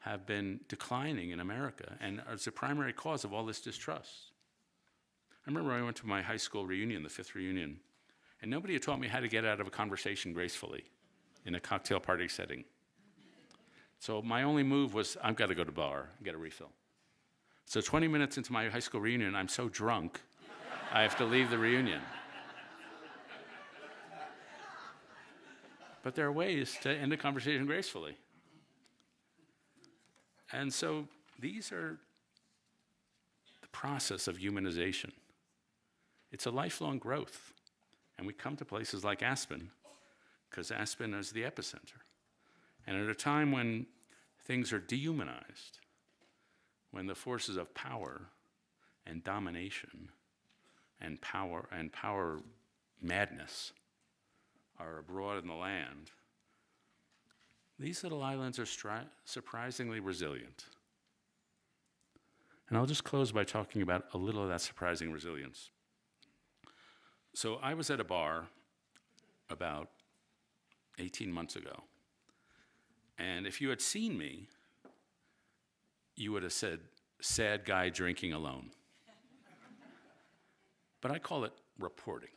have been declining in America and are the primary cause of all this distrust. I remember I went to my high school reunion, the 5th reunion, and nobody had taught me how to get out of a conversation gracefully in a cocktail party setting. So my only move was, I've got to go to the bar and get a refill. So 20 minutes into my high school reunion, I'm so drunk, I have to leave the reunion. But there are ways to end a conversation gracefully. And so these are the process of humanization. It's a lifelong growth. And we come to places like Aspen, because Aspen is the epicenter. And at a time when things are dehumanized, when the forces of power and domination and power madness are abroad in the land, these little islands are surprisingly resilient. And I'll just close by talking about a little of that surprising resilience. So I was at a bar about 18 months ago, and if you had seen me, you would have said, sad guy drinking alone. But I call it reporting.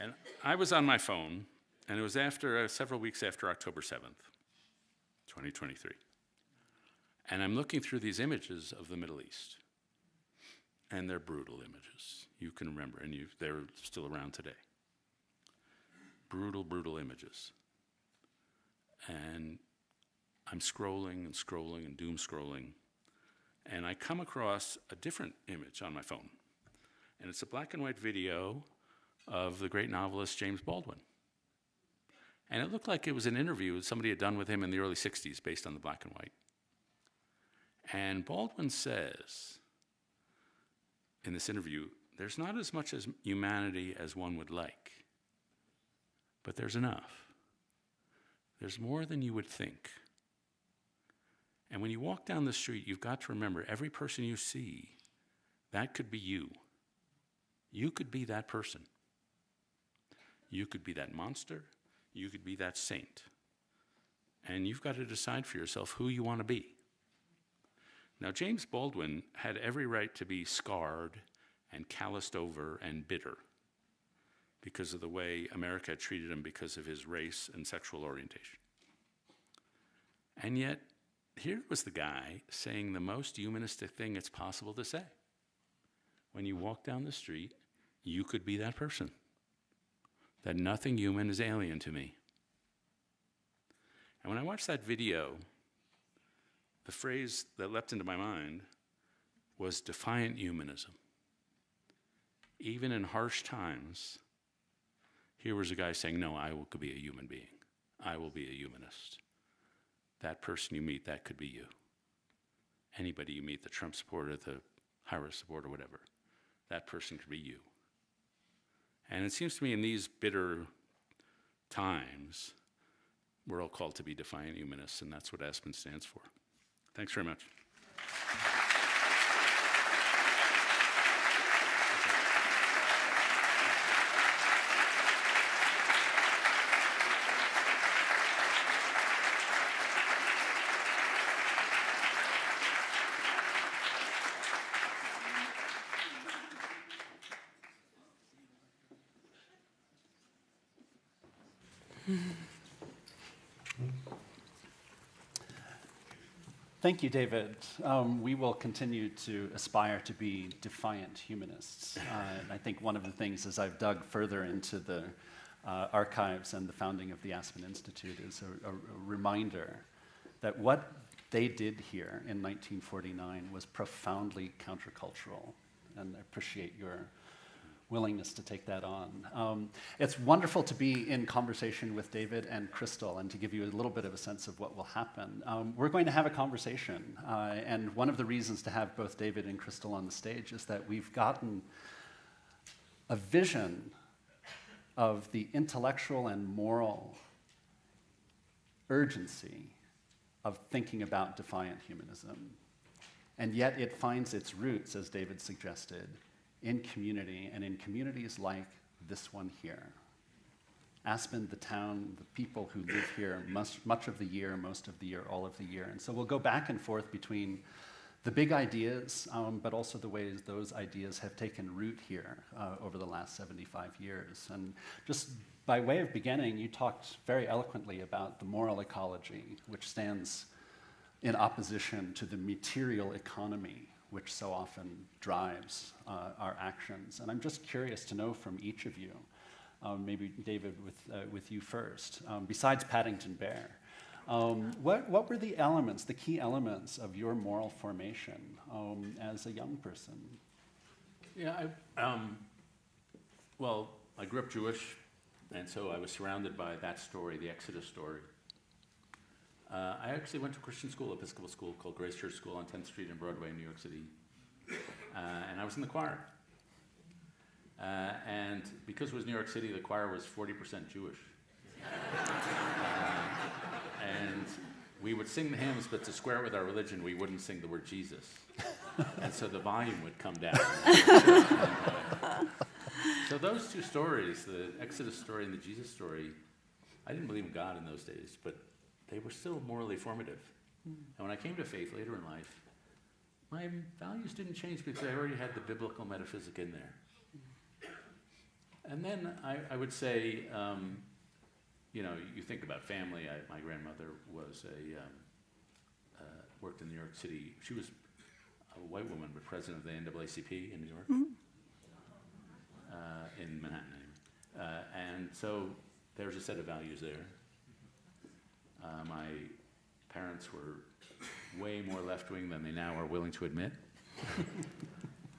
And I was on my phone, and it was several weeks after October 7th, 2023. And I'm looking through these images of the Middle East. And they're brutal images. You can remember, and they're still around today. Brutal, brutal images. And I'm scrolling and scrolling and doom scrolling. And I come across a different image on my phone. And it's a black and white video of the great novelist James Baldwin. And it looked like it was an interview somebody had done with him in the early 60s based on the black and white. And Baldwin says in this interview, there's not as much as humanity as one would like, but there's enough. There's more than you would think. And when you walk down the street, you've got to remember every person you see, that could be you. You could be that person. You could be that monster. You could be that saint. And you've got to decide for yourself who you want to be. Now, James Baldwin had every right to be scarred and calloused over and bitter because of the way America had treated him because of his race and sexual orientation. And yet, here was the guy saying the most humanistic thing it's possible to say. When you walk down the street, you could be that person. That nothing human is alien to me. And when I watched that video, the phrase that leapt into my mind was defiant humanism. Even in harsh times, here was a guy saying, no, could be a human being. I will be a humanist. That person you meet, that could be you. Anybody you meet, the Trump supporter, the high-risk supporter, whatever, that person could be you. And it seems to me in these bitter times, we're all called to be defiant humanists, and that's what Aspen stands for. Thanks very much. Thank you, David. We will continue to aspire to be defiant humanists. And I think one of the things as I've dug further into the archives and the founding of the Aspen Institute is a reminder that what they did here in 1949 was profoundly countercultural. And I appreciate your willingness to take that on. It's wonderful to be in conversation with David and Cristal, and to give you a little bit of a sense of what will happen. We're going to have a conversation, and one of the reasons to have both David and Cristal on the stage is that we've gotten a vision of the intellectual and moral urgency of thinking about defiant humanism. And yet it finds its roots, as David suggested, in community, and in communities like this one here. Aspen, the town, the people who live here much of the year, most of the year, all of the year. And so we'll go back and forth between the big ideas, but also the ways those ideas have taken root here over the last 75 years. And just by way of beginning, you talked very eloquently about the moral ecology, which stands in opposition to the material economy, which so often drives our actions. And I'm just curious to know from each of you, maybe David with you first, besides Paddington Bear, what were the elements, the key elements of your moral formation as a young person? Yeah, well, I grew up Jewish, and so I was surrounded by that story, the Exodus story. I actually went to a Christian school, Episcopal school, called Grace Church School on 10th Street in Broadway in New York City. And I was in the choir. And because it was New York City, the choir was 40% Jewish. And we would sing the hymns, but to square with our religion, we wouldn't sing the word Jesus. And so the volume would come down. So those two stories, the Exodus story and the Jesus story, I didn't believe in God in those days, but they were still morally formative. And when I came to faith later in life, my values didn't change because I already had the biblical metaphysic in there. And then I would say, you think about family. My grandmother was worked in New York City. She was a white woman, but president of the NAACP in New York, in Manhattan anyway. And so there's a set of values there. My parents were way more left-wing than they now are willing to admit.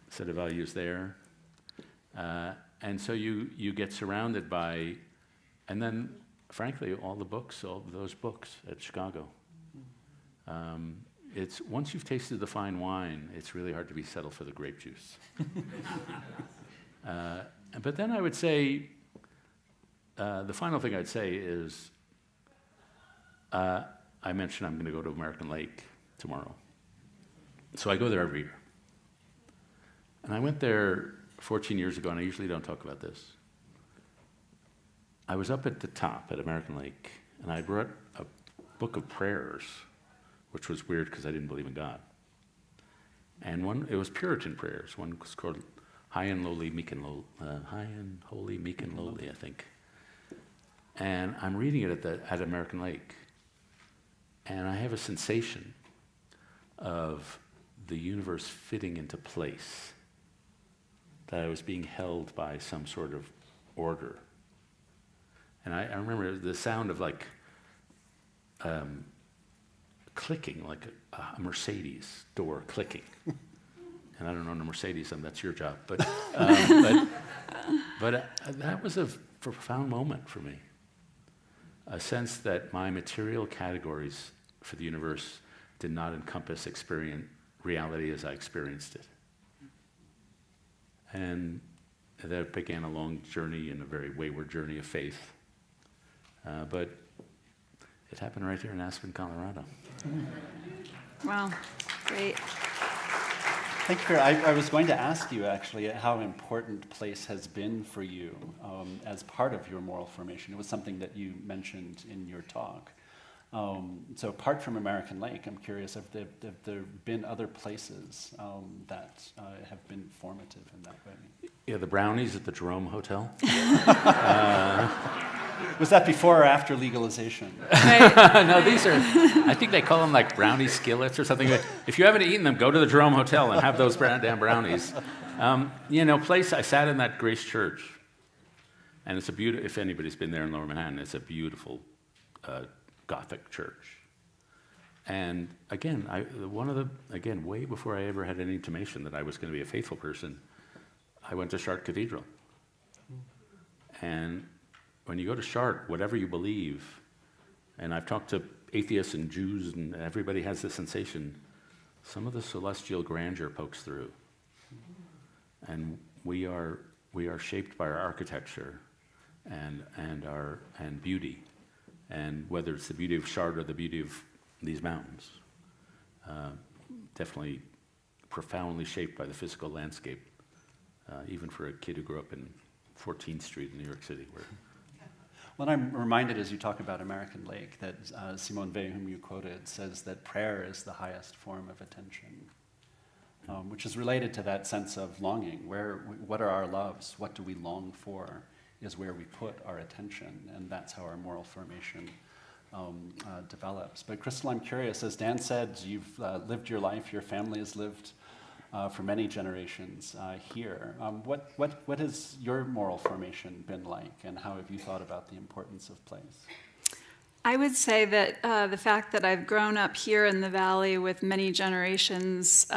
Set of values there. And so you get surrounded by, and then, frankly, all those books at Chicago. It's once you've tasted the fine wine, it's really hard to be settled for the grape juice. But then I would say, the final thing I'd say is, I mentioned I'm going to go to American Lake tomorrow. So I go there every year. And I went there 14 years ago, and I usually don't talk about this. I was up at the top at American Lake, and I brought a book of prayers, which was weird because I didn't believe in God. And it was Puritan prayers. One was called High and Lowly, Meek and High and Holy, Meek and Lowly, I think. And I'm reading it at American Lake. And I have a sensation of the universe fitting into place, that I was being held by some sort of order. And I remember the sound of clicking, like a Mercedes door clicking. And I don't own a Mercedes, and that's your job. But that was a profound moment for me. A sense that my material categories for the universe did not encompass reality as I experienced it. And that began a long journey and a very wayward journey of faith. But it happened right here in Aspen, Colorado. Wow, great. Thank you. I was going to ask you, actually, how important place has been for you as part of your moral formation. It was something that you mentioned in your talk. So apart from American Lake, I'm curious, have there been other places that have been formative in that way? Yeah, the brownies at the Jerome Hotel. Was that before or after legalization? No, these are, I think they call them like brownie skillets or something. If you haven't eaten them, go to the Jerome Hotel and have those damn brownies. Place, I sat in that Grace Church, and it's a beautiful, if anybody's been there in Lower Manhattan, it's a beautiful Gothic church. And again, way before I ever had any intimation that I was going to be a faithful person, I went to Chartres Cathedral And when you go to Chartres, whatever you believe, and I've talked to atheists and Jews, and everybody has this sensation, some of the celestial grandeur pokes through. And we are shaped by our architecture and beauty, and whether it's the beauty of Chartres or the beauty of these mountains, definitely profoundly shaped by the physical landscape, even for a kid who grew up in 14th Street in New York City. Well, I'm reminded as you talk about American Lake that Simone Weil, whom you quoted, says that prayer is the highest form of attention, which is related to that sense of longing. What are our loves? What do we long for is where we put our attention, and that's how our moral formation develops. But Cristal, I'm curious, as Dan said, you've lived your life, your family has lived for many generations here. What has your moral formation been like, and how have you thought about the importance of place? I would say that the fact that I've grown up here in the Valley with many generations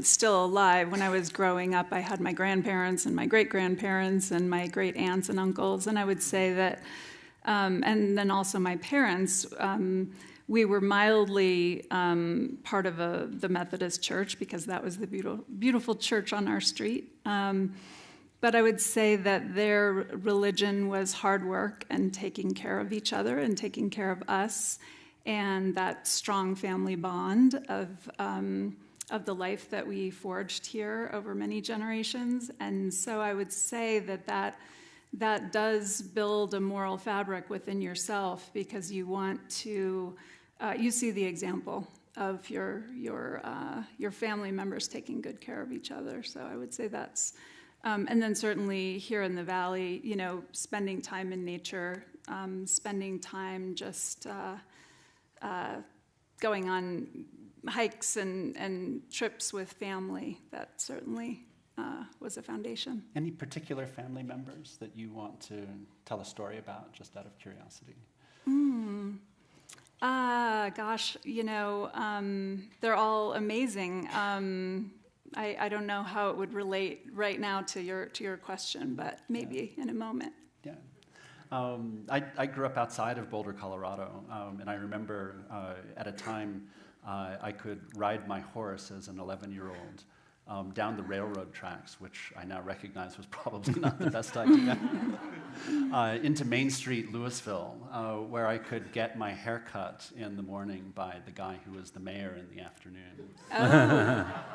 still alive. When I was growing up, I had my grandparents and my great-grandparents and my great-aunts and uncles, and I would say that, and then also my parents, we were mildly part of the Methodist Church because that was the beautiful church on our street. But I would say that their religion was hard work and taking care of each other and taking care of us, and that strong family bond of the life that we forged here over many generations. And so I would say that does build a moral fabric within yourself, because you want to, you see the example of your family members taking good care of each other. So I would say that's, and then certainly here in the Valley, spending time in nature, spending time just going on hikes and trips with family, that certainly was a foundation. Any particular family members that you want to tell a story about, just out of curiosity? Gosh, they're all amazing. I don't know how it would relate right now to your question, but maybe in a moment. Yeah. I grew up outside of Boulder, Colorado, and I remember at a time I could ride my horse as an 11-year-old down the railroad tracks, which I now recognize was probably not the best idea, into Main Street, Louisville, where I could get my hair cut in the morning by the guy who was the mayor in the afternoon.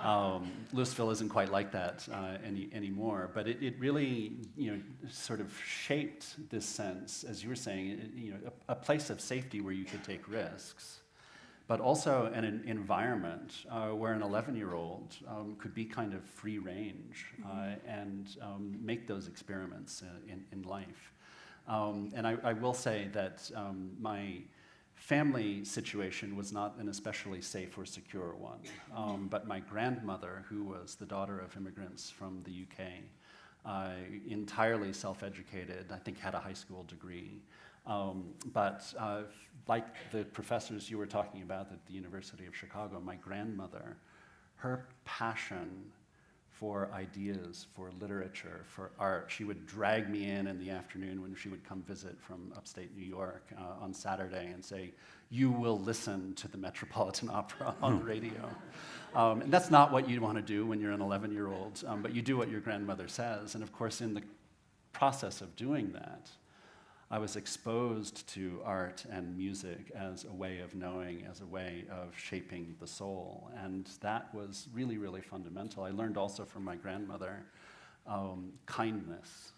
Oh. Louisville isn't quite like that anymore, but it really, sort of shaped this sense, as you were saying, a place of safety where you could take risks, but also an environment where an 11-year-old could be kind of free range and make those experiments in life. And I will say that my family situation was not an especially safe or secure one, but my grandmother, who was the daughter of immigrants from the UK, entirely self-educated, I think had a high school degree, but like the professors you were talking about at the University of Chicago, my grandmother, her passion for ideas, for literature, for art, she would drag me in the afternoon when she would come visit from upstate New York on Saturday and say, "You will listen to the Metropolitan Opera on the radio." And that's not what you want to do when you're an 11-year-old, but you do what your grandmother says. And of course, in the process of doing that, I was exposed to art and music as a way of knowing, as a way of shaping the soul. And that was really, really fundamental. I learned also from my grandmother kindness,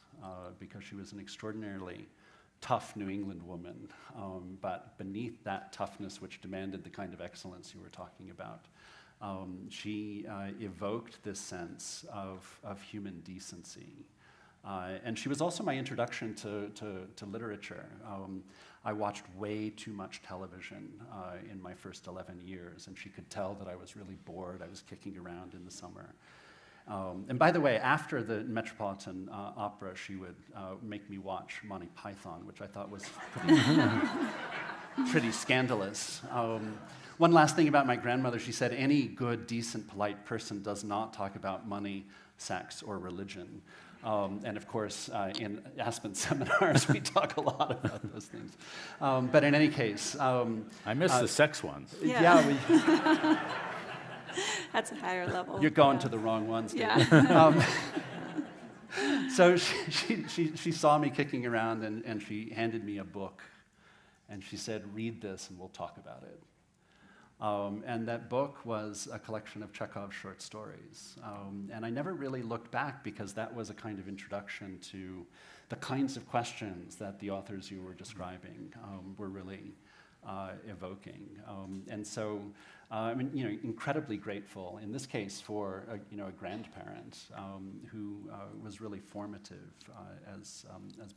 because she was an extraordinarily tough New England woman. But beneath that toughness, which demanded the kind of excellence you were talking about, she evoked this sense of human decency. And she was also my introduction to literature. I watched way too much television in my first 11 years, and she could tell that I was really bored. I was kicking around in the summer. And by the way, after the Metropolitan Opera, she would make me watch Monty Python, which I thought was pretty scandalous. One last thing about my grandmother, she said, any good, decent, polite person does not talk about money, sex, or religion. And of course, in Aspen seminars, we talk a lot about those things. But in any case... I miss the sex ones. Yeah, That's a higher level. you're going to the wrong ones. David. Yeah. So she saw me kicking around, and she handed me a book. And she said, read this, and we'll talk about it. And that book was a collection of Chekhov's short stories. And I never really looked back, because that was a kind of introduction to the kinds of questions that the authors you were describing were really evoking. And so I'm incredibly grateful, in this case, for a grandparent who was really formative as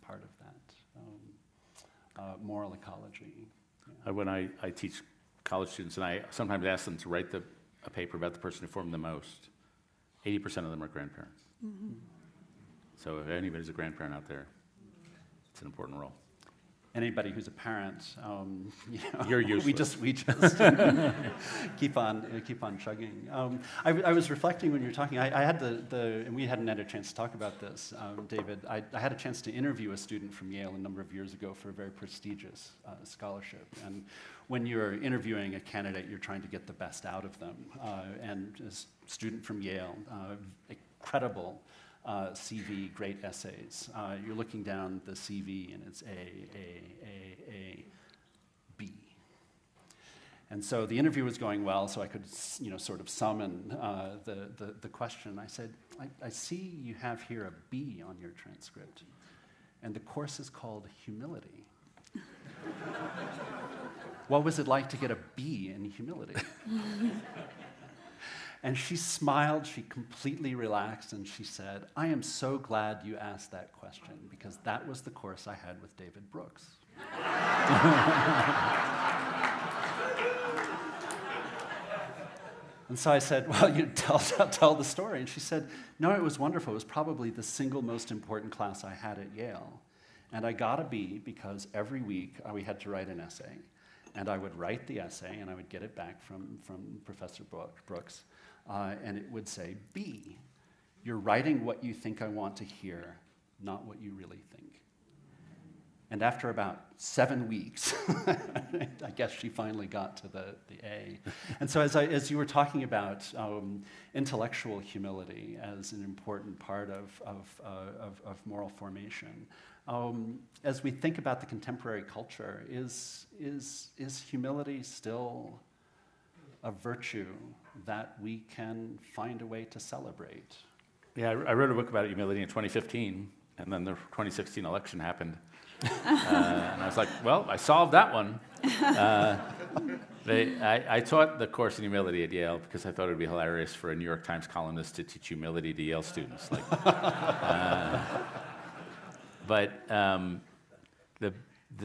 part of that moral ecology. Yeah. When I teach college students, and I sometimes ask them to write a paper about the person who formed them most, 80% of them are grandparents. Mm-hmm. So if anybody's a grandparent out there, it's an important role. Anybody who's a parent, you're useless. We just keep on chugging. I was reflecting when you were talking. I had and we hadn't had a chance to talk about this, David. I had a chance to interview a student from Yale a number of years ago for a very prestigious scholarship. And when you're interviewing a candidate, you're trying to get the best out of them. And a student from Yale, incredible. CV, great essays. You're looking down the CV, and it's A, B. And so the interview was going well, so I could, sort of summon the question. I said, I see you have here a B on your transcript, and the course is called Humility. What was it like to get a B in humility? And she smiled, she completely relaxed, and she said, I am so glad you asked that question, because that was the course I had with David Brooks. And so I said, well, you tell the story. And she said, no, it was wonderful. It was probably the single most important class I had at Yale. And I got a B because every week we had to write an essay. And I would write the essay, and I would get it back from Professor Brooks. And it would say, B, you're writing what you think I want to hear, not what you really think. And after about 7 weeks, I guess she finally got to the A. And so as you were talking about intellectual humility as an important part of moral formation, as we think about the contemporary culture, is humility still a virtue that we can find a way to celebrate? Yeah, I wrote a book about humility in 2015, and then the 2016 election happened. And I was like, well, I solved that one. I taught the course in humility at Yale because I thought it would be hilarious for a New York Times columnist to teach humility to Yale students. But the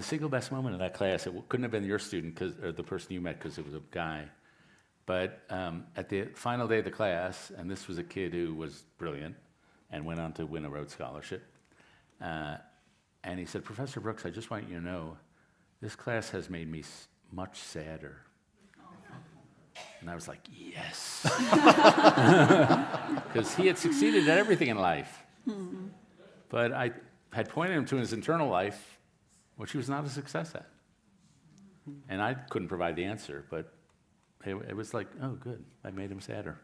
single best moment of that class, it couldn't have been your student or the person you met, because it was a guy. But at the final day of the class, and this was a kid who was brilliant and went on to win a Rhodes Scholarship, and he said, Professor Brooks, I just want you to know, this class has made me much sadder. And I was like, yes. Because he had succeeded at everything in life. Mm-hmm. But I had pointed him to his internal life, which he was not a success at. And I couldn't provide the answer, but it was like, oh, good, I made him sadder.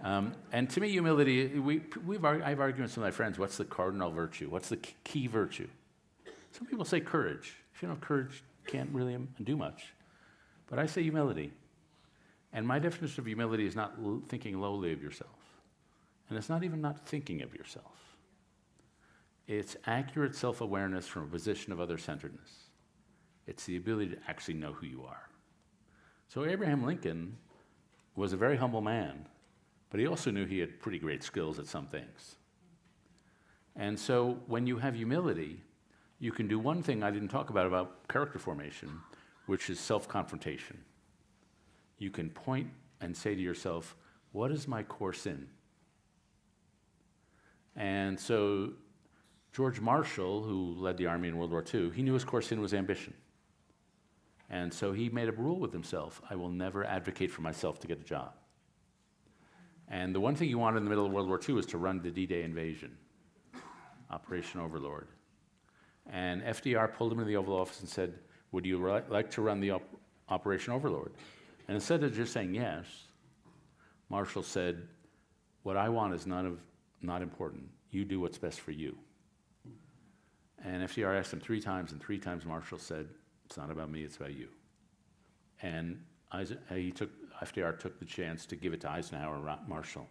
And to me, humility, I've argued with some of my friends, what's the cardinal virtue? What's the key virtue? Some people say courage. If you don't have courage, you can't really do much. But I say humility. And my definition of humility is not thinking lowly of yourself. And it's not even not thinking of yourself. It's accurate self-awareness from a position of other-centeredness. It's the ability to actually know who you are. So Abraham Lincoln was a very humble man, but he also knew he had pretty great skills at some things. And so when you have humility, you can do one thing I didn't talk about character formation, which is self-confrontation. You can point and say to yourself, what is my core sin? And so George Marshall, who led the army in World War II, he knew his core sin was ambition. And so he made a rule with himself, I will never advocate for myself to get a job. And the one thing he wanted in the middle of World War II was to run the D-Day invasion. Operation Overlord. And FDR pulled him into the Oval Office and said, would you like to run the Operation Overlord? And instead of just saying yes, Marshall said, what I want is not important. You do what's best for you. And FDR asked him 3 times, and 3 times Marshall said, it's not about me, it's about you. And FDR took the chance to give it to Eisenhower and Marshall.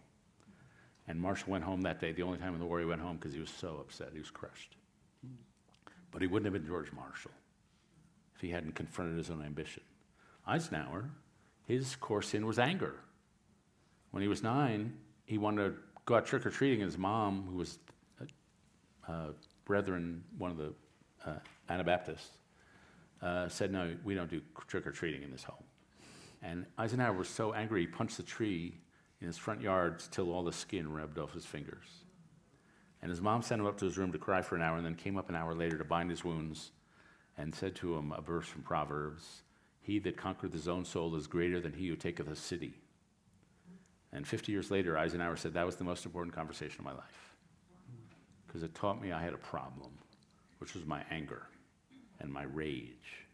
And Marshall went home that day, the only time in the war he went home, because he was so upset, he was crushed. But he wouldn't have been George Marshall if he hadn't confronted his own ambition. Eisenhower, his core sin was anger. When he was 9, he wanted to go out trick-or-treating, and his mom, who was Brethren, one of the Anabaptists, said, no, we don't do trick-or-treating in this home. And Eisenhower was so angry, he punched the tree in his front yard till all the skin rubbed off his fingers. And his mom sent him up to his room to cry for an hour, and then came up an hour later to bind his wounds and said to him a verse from Proverbs, he that conquereth his own soul is greater than he who taketh a city. And 50 years later, Eisenhower said, that was the most important conversation of my life, because it taught me I had a problem, which was my anger and my rage.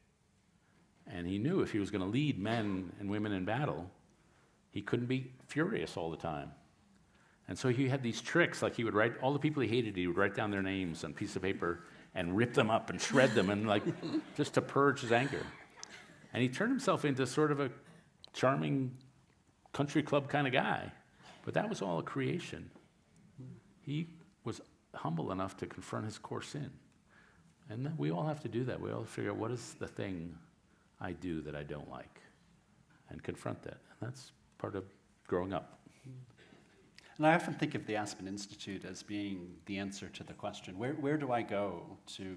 And he knew if he was going to lead men and women in battle, he couldn't be furious all the time. And so he had these tricks, like he would write, all the people he hated, he would write down their names on a piece of paper and rip them up and shred them, and like just to purge his anger. And he turned himself into sort of a charming country club kind of guy. But that was all a creation. He was humble enough to confront his core sin. And we all have to do that. We all figure out, what is the thing I do that I don't like? And confront that. And that's part of growing up. And I often think of the Aspen Institute as being the answer to the question, where do I go to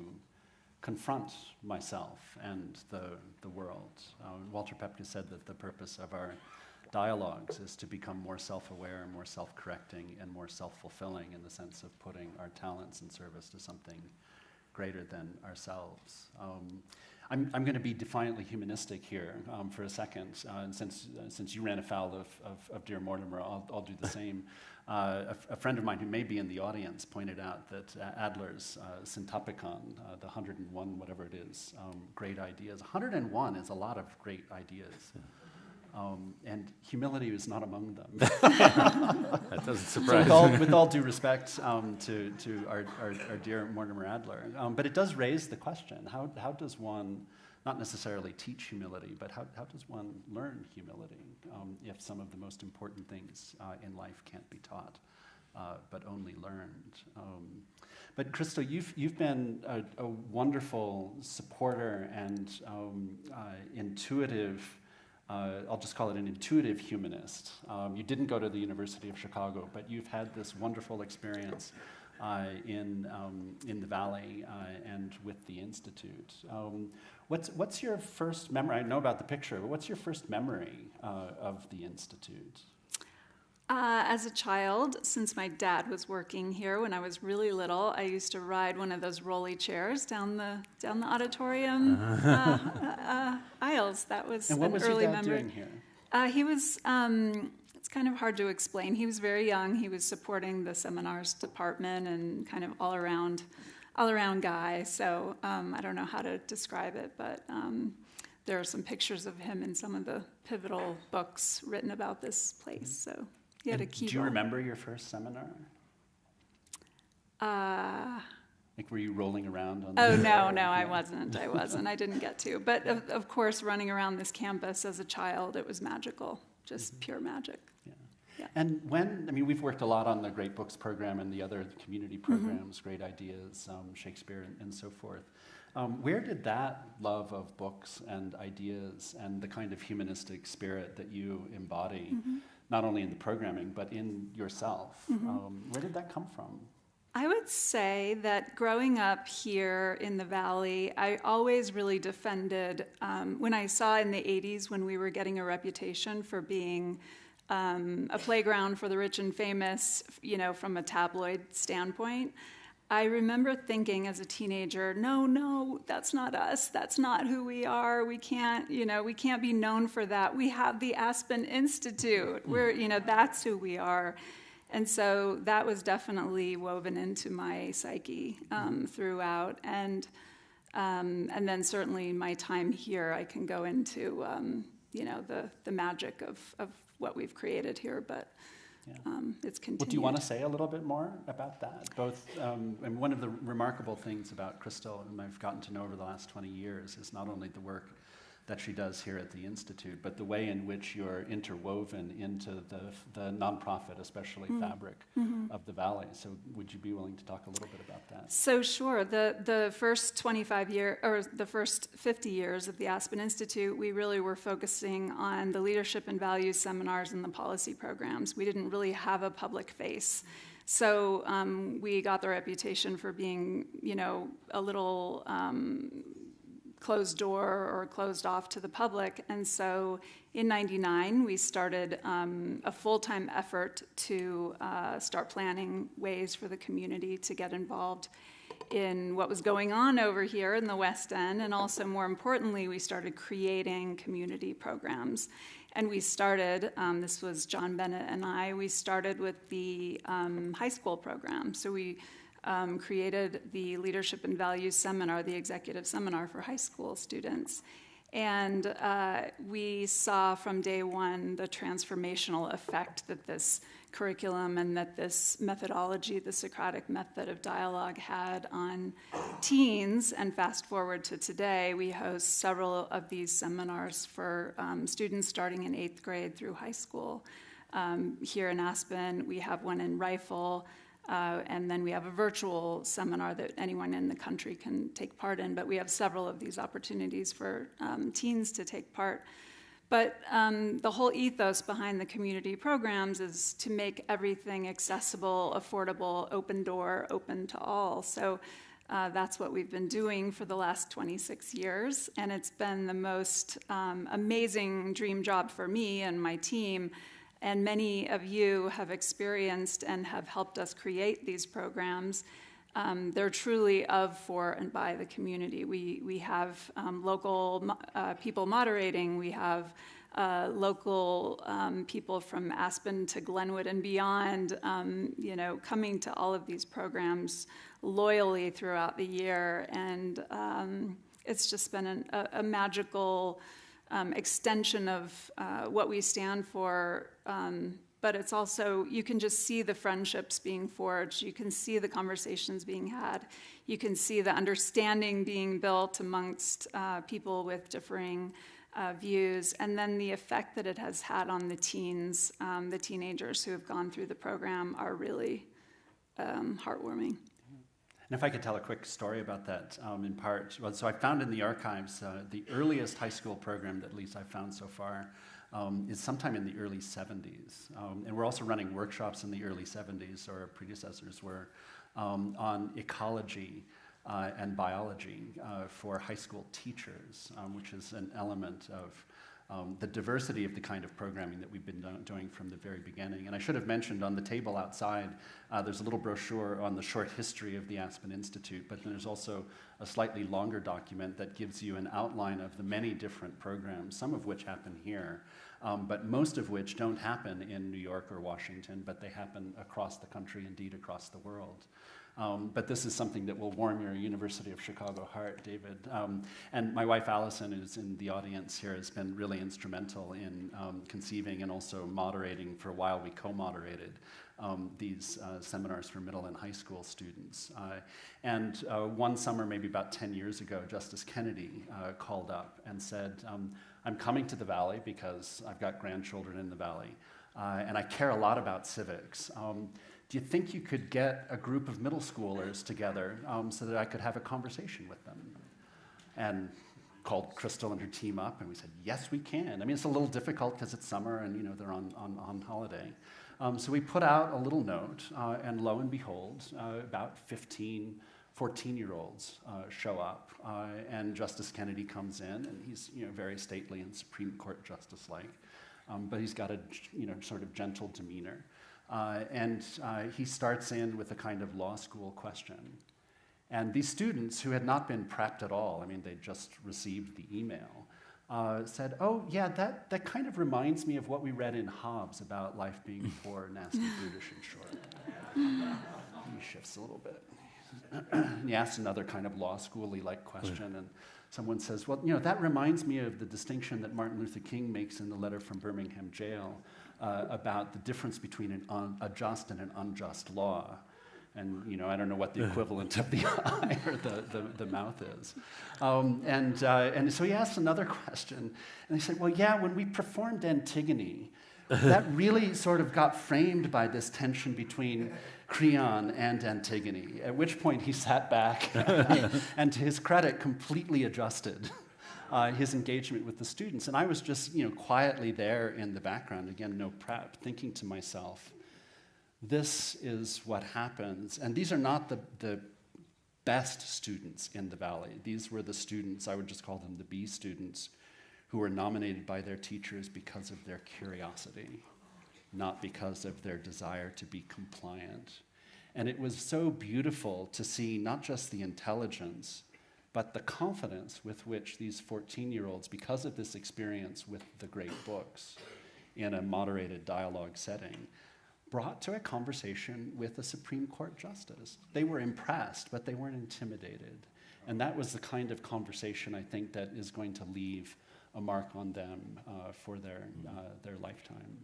confront myself and the world? Walter Pepke said that the purpose of our dialogues is to become more self-aware, more self-correcting, and more self-fulfilling, in the sense of putting our talents in service to something greater than ourselves. I'm going to be defiantly humanistic here for a second, and since you ran afoul of dear Mortimer, I'll do the same. A friend of mine who may be in the audience pointed out that Adler's Syntopicon, the 101, whatever it is, great ideas. 101 is a lot of great ideas. And humility is not among them. That doesn't surprise me. With all due respect to our dear Mortimer Adler. But it does raise the question, how does one, not necessarily teach humility, but how does one learn humility if some of the most important things in life can't be taught, but only learned? But Cristal, you've been a wonderful supporter and intuitive, I'll just call it an intuitive humanist. You didn't go to the University of Chicago, but you've had this wonderful experience in the Valley and with the Institute. What's your first memory? I know about the picture, but what's your first memory of the Institute? As a child, since my dad was working here when I was really little, I used to ride one of those rolly chairs down the auditorium aisles. That was and what an was early your dad memory. doing here? He was. It's kind of hard to explain. He was very young. He was supporting the seminars department and kind of all around guy. So I don't know how to describe it, but there are some pictures of him in some of the pivotal books written about this place. So. He had a key Do you role. remember your first seminar? Like, were you rolling around on Oh, no, I wasn't. I didn't get to. But, of course, running around this campus as a child, it was magical, just pure magic. Yeah. And we've worked a lot on the Great Books program and the other community programs, Great Ideas, Shakespeare, and so forth. Where did that love of books and ideas and the kind of humanistic spirit that you embody, not only in the programming, but in yourself, where did that come from? I would say that growing up here in the Valley, I always really defended, when I saw in the 80s when we were getting a reputation for being a playground for the rich and famous, from a tabloid standpoint, I remember thinking as a teenager, no, that's not us. That's not who we are. We can't be known for that. We have the Aspen Institute. That's who we are. And so that was definitely woven into my psyche throughout. And then certainly my time here, I can go into, the magic of what we've created here, but it's continued. Well, do you want to say a little bit more about that? Both, and one of the remarkable things about Cristal, and I've gotten to know over the last 20 years, is not only the work that she does here at the Institute, but the way in which you're interwoven into the nonprofit, especially fabric of the Valley. So would you be willing to talk a little bit about that? So sure. The first 50 years of the Aspen Institute, we really were focusing on the leadership and values seminars and the policy programs. We didn't really have a public face. So we got the reputation for being, a little closed door or closed off to the public. And so in '99, we started a full-time effort to start planning ways for the community to get involved in what was going on over here in the West End. And also, more importantly, we started creating community programs. And we started, this was John Bennett and I, we started with the high school program. So we created the Leadership and Values Seminar, the executive seminar for high school students. And we saw from day one the transformational effect that this curriculum and that this methodology, the Socratic method of dialogue, had on teens. And fast forward to today, we host several of these seminars for students starting in 8th grade through high school. Here in Aspen, we have one in Breyfogle. And then we have a virtual seminar that anyone in the country can take part in, but we have several of these opportunities for teens to take part. But the whole ethos behind the community programs is to make everything accessible, affordable, open door, open to all. So that's what we've been doing for the last 26 years, and it's been the most amazing dream job for me and my team. And many of you have experienced and have helped us create these programs. They're truly of, for, and by the community. We have local people moderating. We have local people from Aspen to Glenwood and beyond, coming to all of these programs loyally throughout the year. And it's just been a magical extension of what we stand for, but it's also, you can just see the friendships being forged, you can see the conversations being had, you can see the understanding being built amongst people with differing views, and then the effect that it has had on the teens, the teenagers who have gone through the program are really heartwarming. And if I could tell a quick story about that, in part, so I found in the archives the earliest high school program that at least I've found so far is sometime in the early 70s. And we're also running workshops in the early 70s, or our predecessors were, on ecology and biology for high school teachers, which is an element of the diversity of the kind of programming that we've been doing from the very beginning. And I should have mentioned on the table outside, there's a little brochure on the short history of the Aspen Institute, but then there's also a slightly longer document that gives you an outline of the many different programs, some of which happen here, but most of which don't happen in New York or Washington, but they happen across the country, indeed across the world. But this is something that will warm your University of Chicago heart, David. And my wife, Allison, who's in the audience here, has been really instrumental in conceiving and also moderating. For a while, we co-moderated these seminars for middle and high school students. And one summer, maybe about 10 years ago, Justice Kennedy called up and said, I'm coming to the Valley because I've got grandchildren in the Valley, and I care a lot about civics. Do you think you could get a group of middle schoolers together so that I could have a conversation with them? And called Cristal and her team up, and we said, yes, we can. I mean, it's a little difficult because it's summer and they're on holiday. So we put out a little note, and lo and behold, about 15, 14-year-olds show up, and Justice Kennedy comes in, and he's very stately and Supreme Court justice-like, but he's got a sort of gentle demeanor. And he starts in with a kind of law school question. And these students, who had not been prepped at all, I mean, they just received the email, said, oh, yeah, that kind of reminds me of what we read in Hobbes about life being poor, nasty, brutish, and short. He shifts a little bit. And he asks another kind of law school-y like question, and someone says, well, that reminds me of the distinction that Martin Luther King makes in the letter from Birmingham jail about the difference between a just and an unjust law. And, I don't know what the equivalent of the eye or the mouth is. And so he asks another question, and he said, well, yeah, when we performed Antigone, that really sort of got framed by this tension between Creon and Antigone, at which point he sat back and, to his credit, completely adjusted his engagement with the students. And I was just, quietly there in the background, again, no prep, thinking to myself, this is what happens. And these are not the best students in the Valley. These were the students, I would just call them the B students, who were nominated by their teachers because of their curiosity, not because of their desire to be compliant. And it was so beautiful to see not just the intelligence, but the confidence with which these 14-year-olds, because of this experience with the great books in a moderated dialogue setting, brought to a conversation with a Supreme Court justice. They were impressed, but they weren't intimidated. And that was the kind of conversation, I think, that is going to leave a mark on them for their lifetime.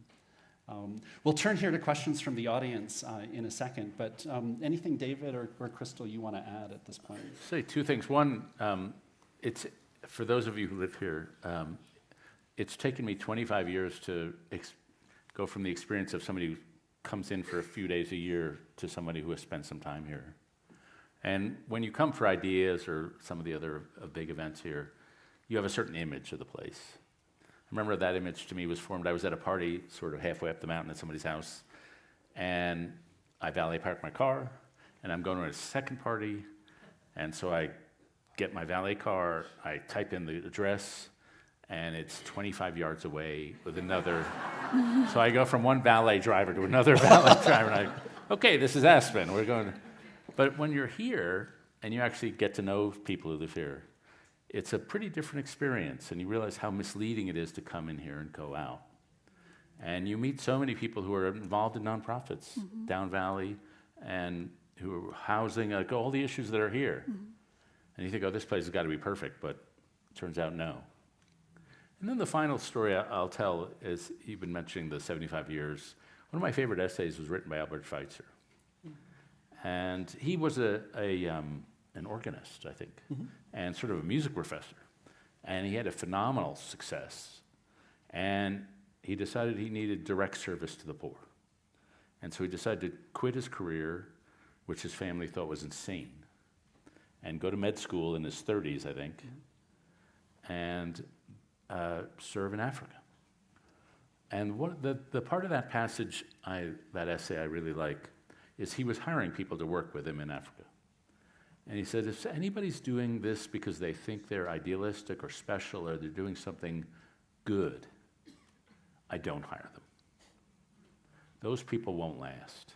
We'll turn here to questions from the audience in a second, but anything, David or Cristal, you want to add at this point? Say two things. One, it's for those of you who live here, it's taken me 25 years to go from the experience of somebody who comes in for a few days a year to somebody who has spent some time here. And when you come for ideas or some of the other big events here, you have a certain image of the place. I remember that image to me was formed. I was at a party sort of halfway up the mountain at somebody's house, and I valet parked my car, and I'm going to a second party, and so I get my valet car, I type in the address, and it's 25 yards away with another. So I go from one valet driver to another valet driver, and okay, this is Aspen, we're going. But when you're here, and you actually get to know people who live here, it's a pretty different experience, and you realize how misleading it is to come in here and go out. And you meet so many people who are involved in nonprofits, down valley, and who are housing, like all the issues that are here. And you think, oh, this place has got to be perfect, but it turns out no. And then the final story I'll tell is, you've been mentioning the 75 years. One of my favorite essays was written by Albert Schweitzer. And he was an organist, I think, and sort of a music professor. And he had a phenomenal success. And he decided he needed direct service to the poor. And so he decided to quit his career, which his family thought was insane, and go to med school in his 30s, I think, and serve in Africa. And what the part of that passage, that essay I really like, is he was hiring people to work with him in Africa. And he said, if anybody's doing this because they think they're idealistic or special or they're doing something good, I don't hire them. Those people won't last.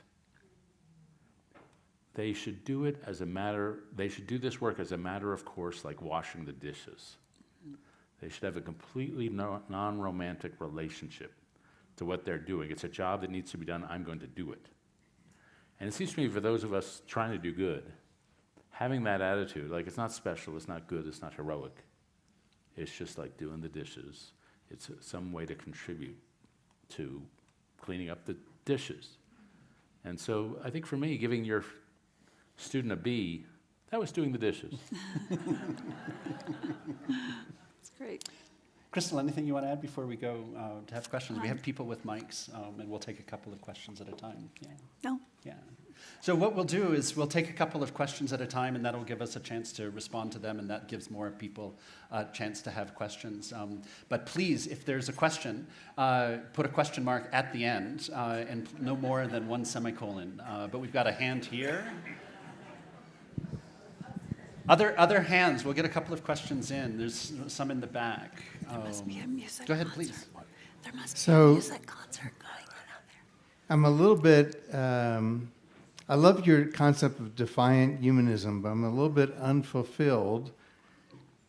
They should do it as they should do this work as a matter of course, like washing the dishes. They should have a completely non-romantic relationship to what they're doing. It's a job that needs to be done, I'm going to do it. And it seems to me for those of us trying to do good, having that attitude, like it's not special, it's not good, it's not heroic. It's just like doing the dishes. It's some way to contribute to cleaning up the dishes. And so I think for me, giving your student a B, that was doing the dishes. That's great. Cristal, anything you want to add before we go to have questions? We have people with mics, and we'll take a couple of questions at a time. Yeah. No. Yeah. So what we'll do is we'll take a couple of questions at a time, and that'll give us a chance to respond to them, and that gives more people a chance to have questions. But please, if there's a question, put a question mark at the end, and no more than one semicolon. But we've got a hand here. Other hands. We'll get a couple of questions in. There's some in the back. There must be a music Go ahead, concert. please. There must be So- a music concert going on out there. I'm a little bit, I love your concept of defiant humanism, but I'm a little bit unfulfilled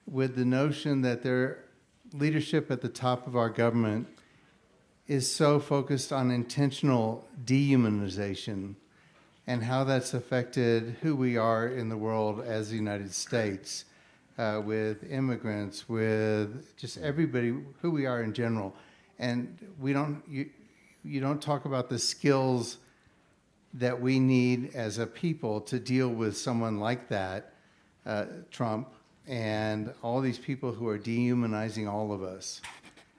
with the notion that there leadership at the top of our government is so focused on intentional dehumanization and how that's affected who we are in the world as the United States, with immigrants, with just everybody, who we are in general. And you don't talk about the skills that we need as a people to deal with someone like that, Trump, and all these people who are dehumanizing all of us.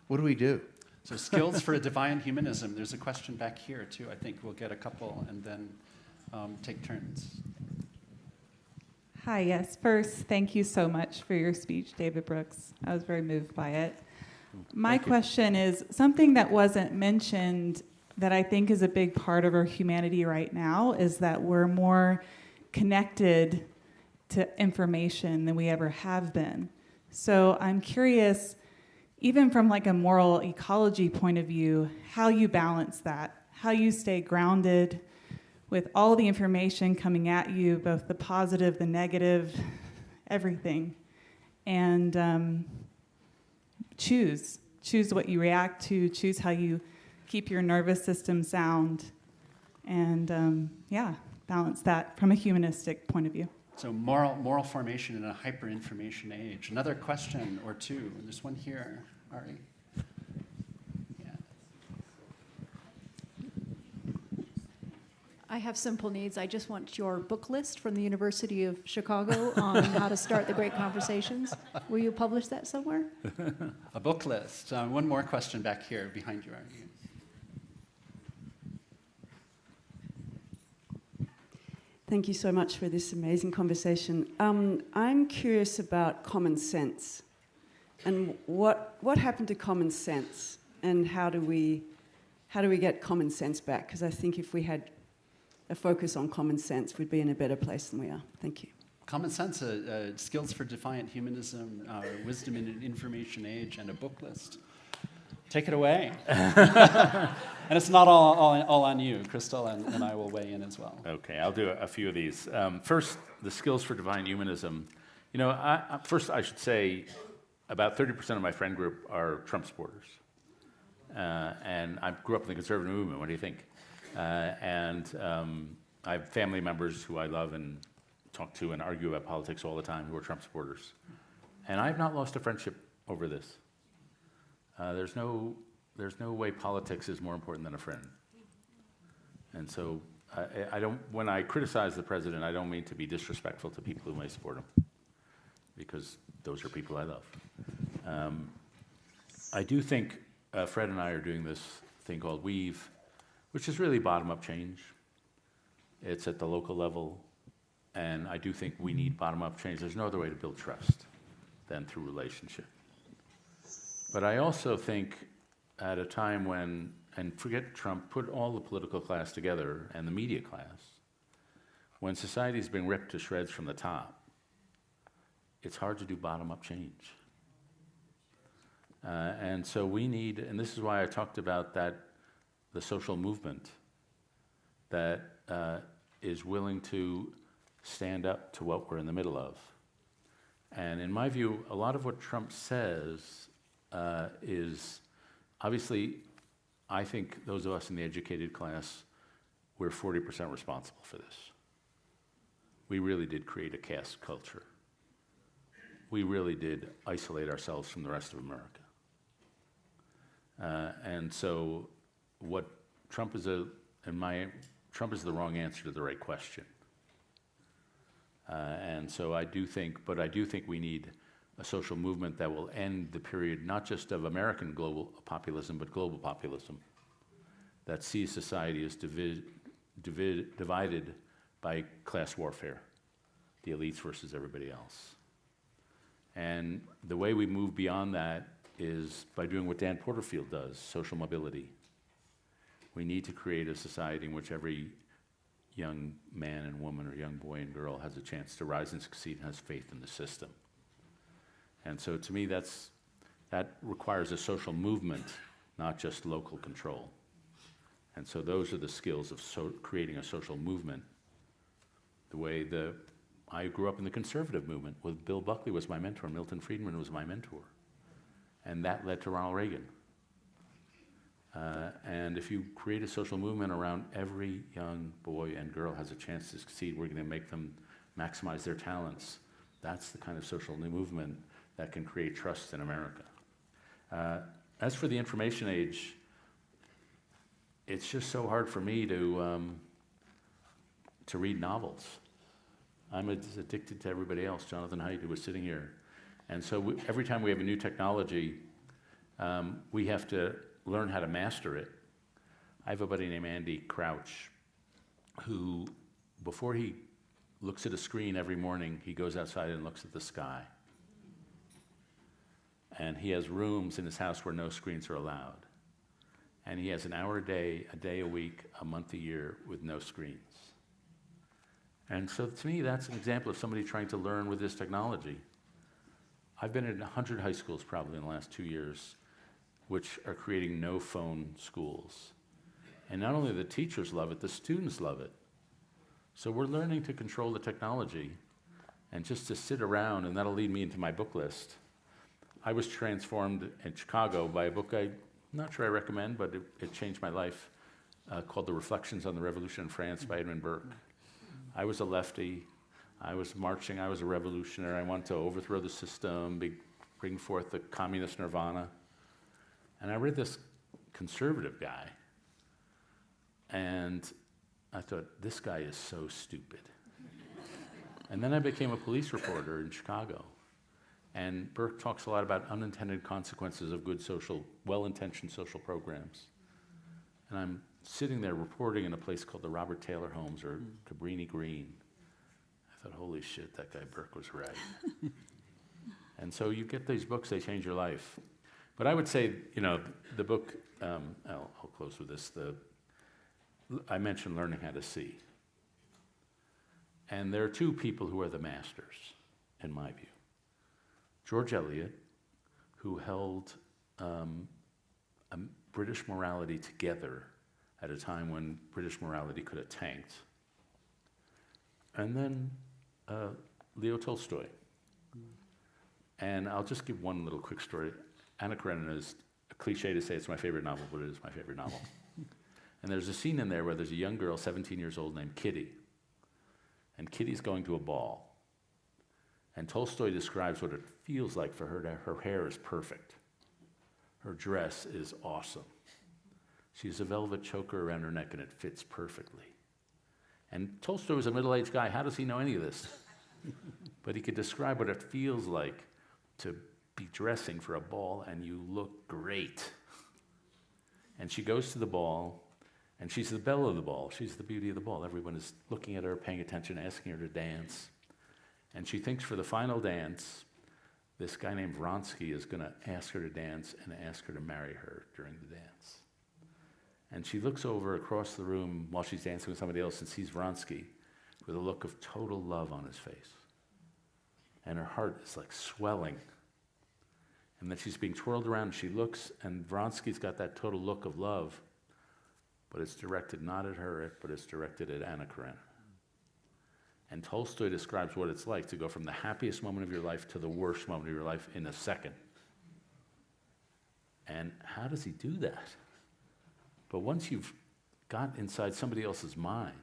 What do we do? So skills for a defiant humanism. There's a question back here, too. I think we'll get a couple and then take turns. Hi, yes. First, thank you so much for your speech, David Brooks. I was very moved by it. My question is something that wasn't mentioned that I think is a big part of our humanity right now is that we're more connected to information than we ever have been. So I'm curious, even from like a moral ecology point of view, how you balance that, how you stay grounded with all the information coming at you, both the positive, the negative, everything, and choose what you react to, choose how you keep your nervous system sound, and balance that from a humanistic point of view. So moral formation in a hyper-information age. Another question or two. There's one here, Ari. Yeah. I have simple needs. I just want your book list from the University of Chicago on how to start the great conversations. Will you publish that somewhere? A book list. One more question back here behind you, Ari. Thank you so much for this amazing conversation. I'm curious about common sense, and what happened to common sense, and how do we get common sense back? Because I think if we had a focus on common sense, we'd be in a better place than we are. Thank you. Common sense, skills for defiant humanism, wisdom in an information age, and a book list. Take it away. And it's not all on you. Cristal and I will weigh in as well. Okay, I'll do a few of these. First, the skills for divine humanism. You know, first I should say about 30% of my friend group are Trump supporters. And I grew up in the conservative movement. What do you think? I have family members who I love and talk to and argue about politics all the time who are Trump supporters. And I have not lost a friendship over this. There's no way politics is more important than a friend. And so I don't, when I criticize the president, I don't mean to be disrespectful to people who may support him, because those are people I love. I do think Fred and I are doing this thing called Weave, which is really bottom-up change. It's at the local level, and I do think we need bottom-up change. There's no other way to build trust than through relationship. But I also think at a time when, and forget Trump, put all the political class together and the media class, when society is being ripped to shreds from the top, it's hard to do bottom-up change. And so we need, and this is why I talked about that, the social movement that is willing to stand up to what we're in the middle of. And in my view, a lot of what Trump says is, obviously, I think those of us in the educated class, we're 40% responsible for this. We really did create a caste culture. We really did isolate ourselves from the rest of America. And so what Trump is Trump is the wrong answer to the right question. And so I do think we need a social movement that will end the period not just of American global populism, but global populism, that sees society as divided by class warfare, the elites versus everybody else. And the way we move beyond that is by doing what Dan Porterfield does, social mobility. We need to create a society in which every young man and woman or young boy and girl has a chance to rise and succeed and has faith in the system. And so to me, that requires a social movement, not just local control. And so those are the skills of creating a social movement. The way I grew up in the conservative movement, with Bill Buckley was my mentor, Milton Friedman was my mentor. And that led to Ronald Reagan. And if you create a social movement around every young boy and girl has a chance to succeed, we're going to make them maximize their talents. That's the kind of social movement that can create trust in America. As for the information age, it's just so hard for me to read novels. I'm as addicted to everybody else. Jonathan Haidt, who was sitting here. And so every time we have a new technology, we have to learn how to master it. I have a buddy named Andy Crouch, who, before he looks at a screen every morning, he goes outside and looks at the sky. And he has rooms in his house where no screens are allowed. And he has an hour a day a week, a month a year with no screens. And so to me, that's an example of somebody trying to learn with this technology. I've been in 100 high schools probably in the last 2 years, which are creating no phone schools. And not only the teachers love it, the students love it. So we're learning to control the technology and just to sit around, and that'll lead me into my book list. I was transformed in Chicago by a book I'm not sure I recommend, but it changed my life, called The Reflections on the Revolution in France by Edmund Burke. I was a lefty. I was marching. I was a revolutionary. I wanted to overthrow the system, bring forth the communist nirvana. And I read this conservative guy, and I thought, this guy is so stupid. And then I became a police reporter in Chicago. And Burke talks a lot about unintended consequences of good well-intentioned social programs. And I'm sitting there reporting in a place called the Robert Taylor Homes or Cabrini Green. I thought, holy shit, that guy Burke was right. And so you get these books, they change your life. But I would say, the book, I'll close with this. I mentioned learning how to see. And there are two people who are the masters, in my view. George Eliot, who held British morality together at a time when British morality could have tanked. And then Leo Tolstoy. And I'll just give one little quick story. Anna Karenina is a cliche to say it's my favorite novel, but it is my favorite novel. And there's a scene in there where there's a young girl, 17 years old, named Kitty. And Kitty's going to a ball. And Tolstoy describes what it feels like for her. Her hair is perfect. Her dress is awesome. She has a velvet choker around her neck and it fits perfectly. And Tolstoy was a middle-aged guy. How does he know any of this? But he could describe what it feels like to be dressing for a ball and you look great. And she goes to the ball, and she's the belle of the ball. She's the beauty of the ball. Everyone is looking at her, paying attention, asking her to dance. And she thinks for the final dance, this guy named Vronsky is going to ask her to dance and ask her to marry her during the dance. And she looks over across the room while she's dancing with somebody else and sees Vronsky with a look of total love on his face. And her heart is like swelling. And then she's being twirled around, and she looks, and Vronsky's got that total look of love, but it's directed not at her, but it's directed at Anna Karenina. And Tolstoy describes what it's like to go from the happiest moment of your life to the worst moment of your life in a second. And how does he do that? But once you've got inside somebody else's mind,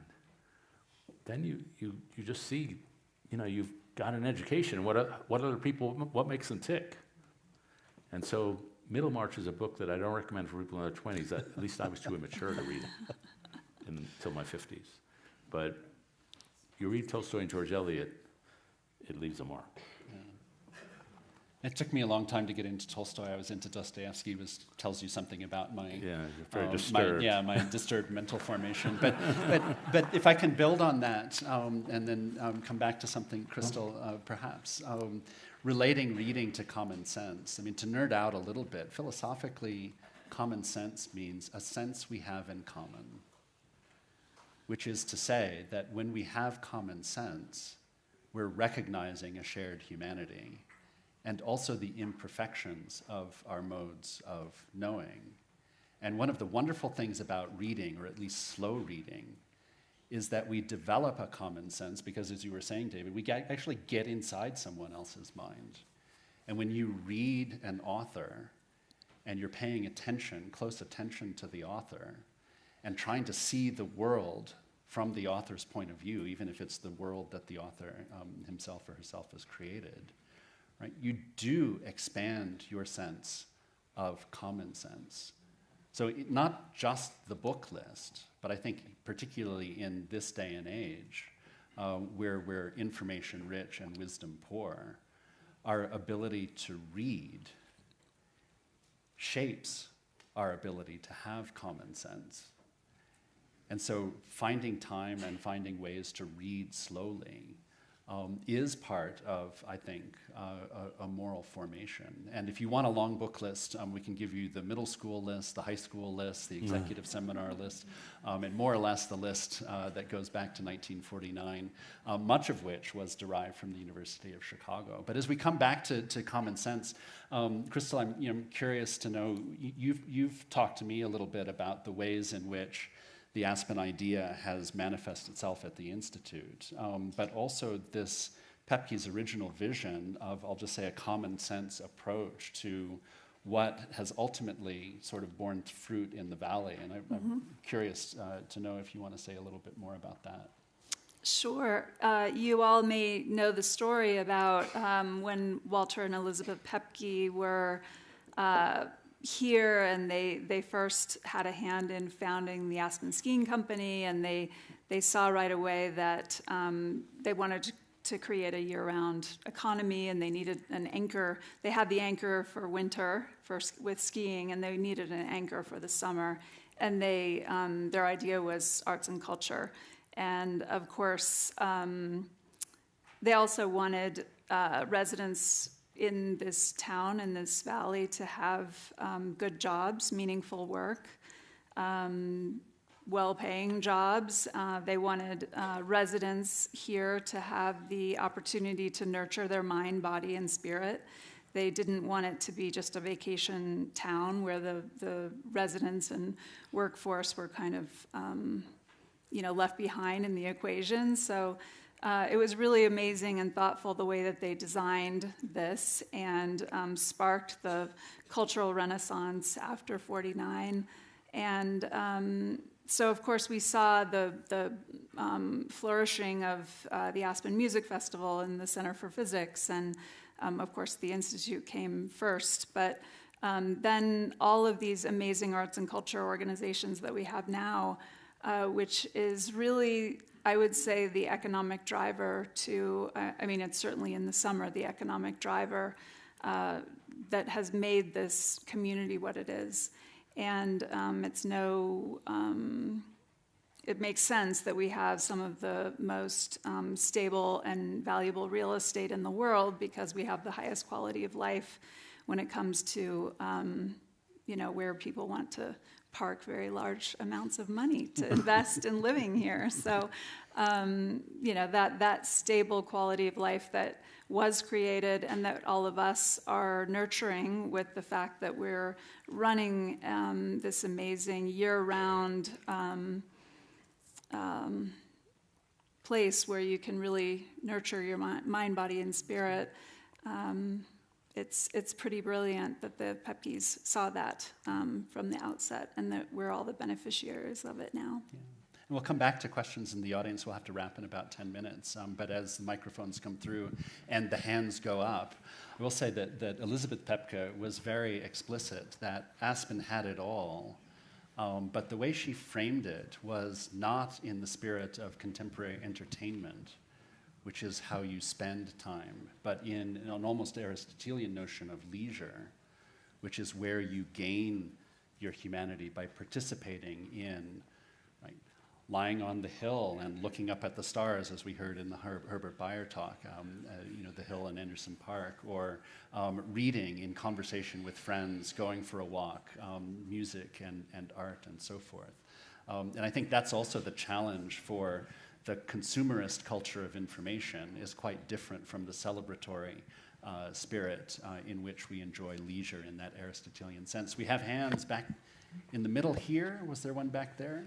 then you just see, you've got an education. What other people, what makes them tick? And so Middlemarch is a book that I don't recommend for people in their 20s. At least I was too immature to read it until my 50s. But you read Tolstoy and George Eliot, it leaves a mark. Yeah. It took me a long time to get into Tolstoy. I was into Dostoevsky, which tells you something about my you're very disturbed. My disturbed mental formation. But if I can build on that and then come back to something, Cristal, perhaps. Relating reading to common sense. I mean, to nerd out a little bit, philosophically, common sense means a sense we have in common, which is to say that when we have common sense, we're recognizing a shared humanity and also the imperfections of our modes of knowing. And one of the wonderful things about reading, or at least slow reading, is that we develop a common sense because, as you were saying, David, we actually get inside someone else's mind. And when you read an author, and you're paying attention, close attention to the author, and trying to see the world from the author's point of view, even if it's the world that the author himself or herself has created, right? You do expand your sense of common sense. So not just the book list, but I think particularly in this day and age, where we're information rich and wisdom poor, our ability to read shapes our ability to have common sense. And so finding time and finding ways to read slowly is part of, I think, a moral formation. And if you want a long book list, we can give you the middle school list, the high school list, the executive seminar list, and more or less the list that goes back to 1949, much of which was derived from the University of Chicago. But as we come back to common sense, Cristal, I'm curious to know, you've talked to me a little bit about the ways in which the Aspen idea has manifested itself at the Institute, but also this Pepke's original vision of, I'll just say, a common sense approach to what has ultimately sort of borne fruit in the Valley. And I'm curious to know if you want to say a little bit more about that. Sure. You all may know the story about when Walter and Elizabeth Pepke were here, and they first had a hand in founding the Aspen Skiing Company, and they saw right away that they wanted to create a year-round economy, and they needed an anchor. They had the anchor for winter with skiing, and they needed an anchor for the summer. And their idea was arts and culture. And of course, they also wanted residents in this town, in this valley, to have good jobs, meaningful work, well-paying jobs. They wanted residents here to have the opportunity to nurture their mind, body, and spirit. They didn't want it to be just a vacation town where the residents and workforce were kind of left behind in the equation. So it was really amazing and thoughtful the way that they designed this, and sparked the cultural renaissance after '49. And so, of course, we saw the flourishing of the Aspen Music Festival and the Center for Physics, and of course the Institute came first. But then all of these amazing arts and culture organizations that we have now, which is really, I would say, the economic driver to, it's certainly in the summer, the economic driver that has made this community what it is. And it makes sense that we have some of the most stable and valuable real estate in the world, because we have the highest quality of life when it comes to, where people want to park very large amounts of money to invest in living here. So, that stable quality of life that was created and that all of us are nurturing with the fact that we're running this amazing year-round place where you can really nurture your mind, body, and spirit. It's pretty brilliant that the Pepkes saw that from the outset, and that we're all the beneficiaries of it now. Yeah. And we'll come back to questions in the audience. We'll have to wrap in about 10 minutes. But as the microphones come through and the hands go up, I will say that Elizabeth Pepke was very explicit that Aspen had it all. But the way she framed it was not in the spirit of contemporary entertainment, which is how you spend time, but in an almost Aristotelian notion of leisure, which is where you gain your humanity by participating in, right, lying on the hill and looking up at the stars, as we heard in the Herbert Bayer talk, the hill in Anderson Park, or reading in conversation with friends, going for a walk, music and art and so forth. And I think that's also the challenge for the consumerist culture of information, is quite different from the celebratory spirit in which we enjoy leisure in that Aristotelian sense. We have hands back in the middle here. Was there one back there?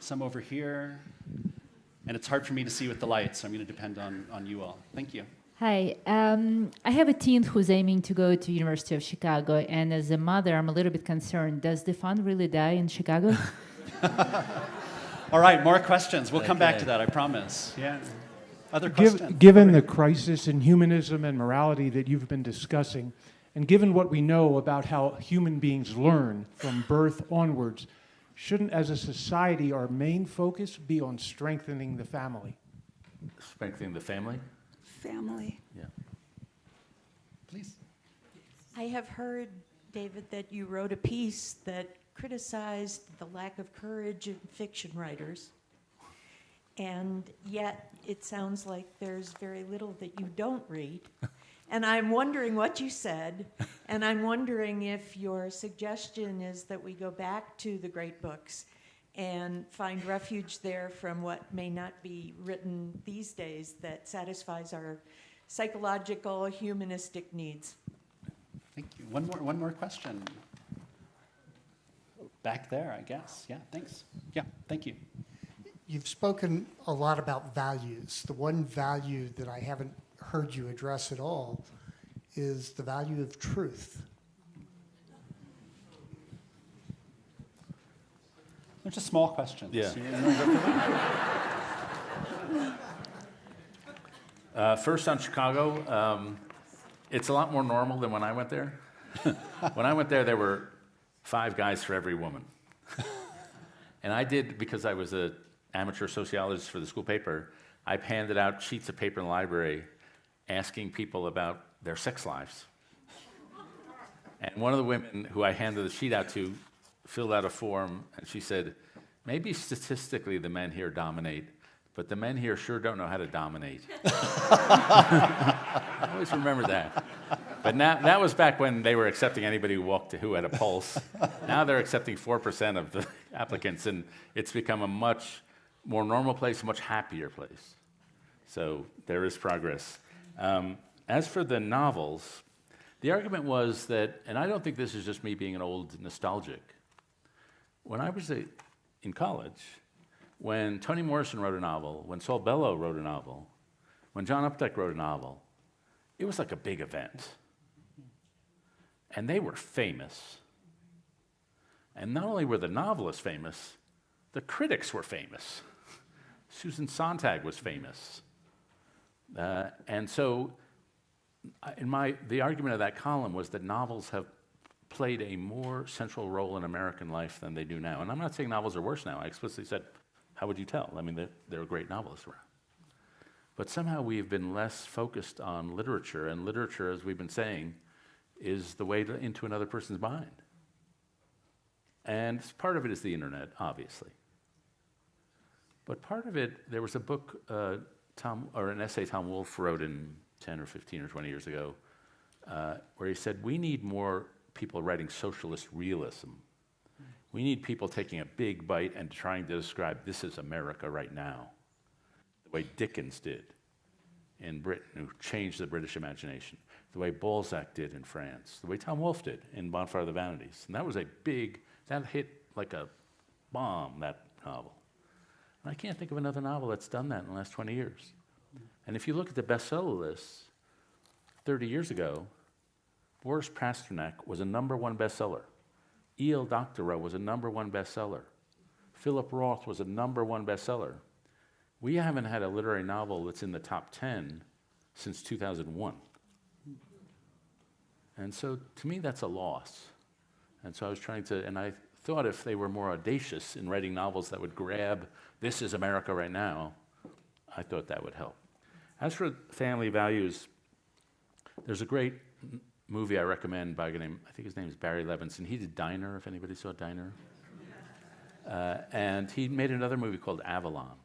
Some over here. And it's hard for me to see with the lights, so I'm going to depend on you all. Thank you. Hi. I have a teen who's aiming to go to University of Chicago, and as a mother, I'm a little bit concerned. Does the fun really die in Chicago? All right, more questions. We'll come back to that, I promise. Yeah. Other questions? Given the crisis in humanism and morality that you've been discussing, and given what we know about how human beings learn from birth onwards, shouldn't, as a society, our main focus be on strengthening the family? Strengthening the family? Family. Yeah. Please. I have heard, David, that you wrote a piece that criticized the lack of courage in fiction writers, and yet it sounds like there's very little that you don't read. And I'm wondering what you said, and I'm wondering if your suggestion is that we go back to the great books and find refuge there from what may not be written these days that satisfies our psychological, humanistic needs. Thank you. One more question. Back there, I guess. Yeah, thanks. Yeah, thank you. You've spoken a lot about values. The one value that I haven't heard you address at all is the value of truth. They're just small questions. Yeah. First on Chicago, it's a lot more normal than when I went there. When I went there were 5 guys for every woman. And I did, because I was an amateur sociologist for the school paper, I handed out sheets of paper in the library asking people about their sex lives. And one of the women who I handed the sheet out to filled out a form, and she said, maybe statistically the men here dominate, but the men here sure don't know how to dominate. I always remember that. But now, that was back when they were accepting anybody who had a pulse. Now they're accepting 4% of the applicants, and it's become a much more normal place, a much happier place. So there is progress. As for the novels, the argument was that, and I don't think this is just me being an old nostalgic, when I was in college, when Toni Morrison wrote a novel, when Saul Bellow wrote a novel, when John Updike wrote a novel, it was like a big event. And they were famous. And not only were the novelists famous, the critics were famous. Susan Sontag was famous. And so the argument of that column was that novels have played a more central role in American life than they do now. And I'm not saying novels are worse now. I explicitly said, how would you tell? I mean, there are great novelists around. But somehow we've been less focused on literature, and literature, as we've been saying, is the way into another person's mind. And part of it is the internet, obviously. But part of it, there was a book, an essay Tom Wolfe wrote in 10 or 15 or 20 years ago, where he said, we need more people writing socialist realism. We need people taking a big bite and trying to describe this is America right now, the way Dickens did in Britain, who changed the British imagination, the way Balzac did in France, the way Tom Wolfe did in Bonfire of the Vanities. And that was that hit like a bomb, that novel. And I can't think of another novel that's done that in the last 20 years. And if you look at the bestseller lists, 30 years ago, Boris Pasternak was a #1 bestseller. E.L. Doctorow was a #1 bestseller. Philip Roth was a #1 bestseller. We haven't had a literary novel that's in the top 10 since 2001. And so to me, that's a loss. And so I was and I thought if they were more audacious in writing novels that would grab, this is America right now, I thought that would help. As for family values, there's a great movie I recommend by a guy named, I think his name is Barry Levinson. He did Diner, if anybody saw Diner. And he made another movie called Avalon.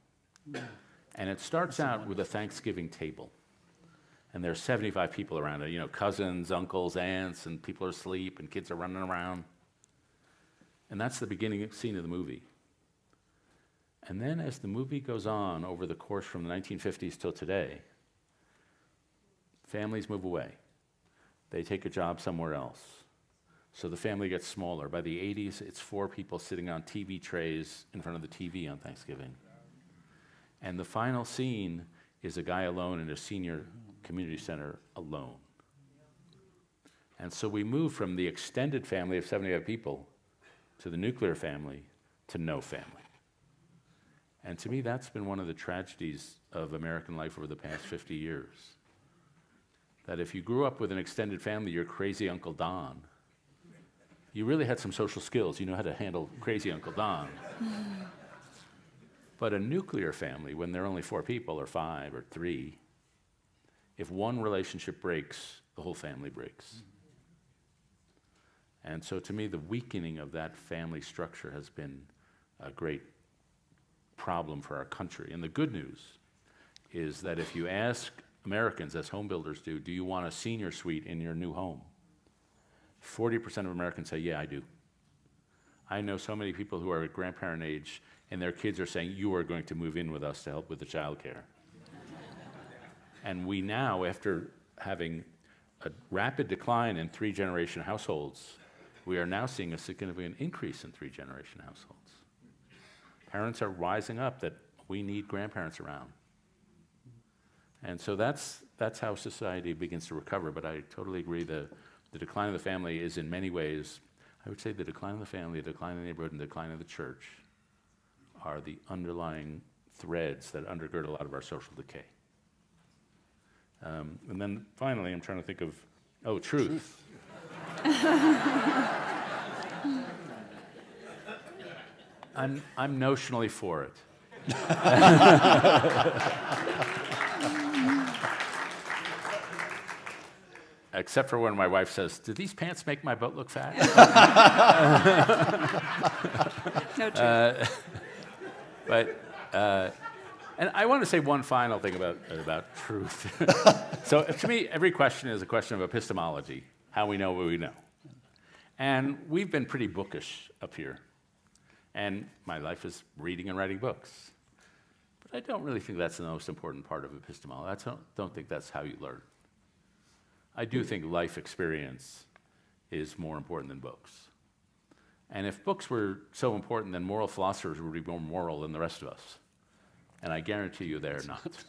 And it starts out with a Thanksgiving table. And there's 75 people around it, cousins, uncles, aunts, and people are asleep, and kids are running around. And that's the beginning scene of the movie. And then as the movie goes on over the course from the 1950s till today, families move away. They take a job somewhere else. So the family gets smaller. By the 80s, it's 4 people sitting on TV trays in front of the TV on Thanksgiving. And the final scene is a guy alone in a senior community center alone. And so we moved from the extended family of 75 people to the nuclear family to no family. And to me, that's been one of the tragedies of American life over the past 50 years. That if you grew up with an extended family, your crazy Uncle Don, you really had some social skills. You know how to handle crazy Uncle Don. But a nuclear family, when there are only 4 people or 5 or 3, if one relationship breaks, the whole family breaks. And so to me, the weakening of that family structure has been a great problem for our country. And the good news is that if you ask Americans, as home builders do you want a senior suite in your new home? 40% of Americans say, yeah, I do. I know so many people who are at grandparent age, and their kids are saying, you are going to move in with us to help with the child care. And we now, after having a rapid decline in 3-generation households, we are now seeing a significant increase in 3-generation households. Parents are rising up that we need grandparents around. And so that's how society begins to recover. But I totally agree the decline of the family is in many ways, I would say the decline of the family, the decline of the neighborhood, and the decline of the church are the underlying threads that undergird a lot of our social decay. And then finally, I'm trying to think of, truth. I'm notionally for it. Except for when my wife says, do these pants make my butt look fat? No truth. And I want to say one final thing about truth. So to me, every question is a question of epistemology, how we know what we know. And we've been pretty bookish up here. And my life is reading and writing books. But I don't really think that's the most important part of epistemology. I don't think that's how you learn. I do think life experience is more important than books. And if books were so important, then moral philosophers would be more moral than the rest of us. And I guarantee you they're not.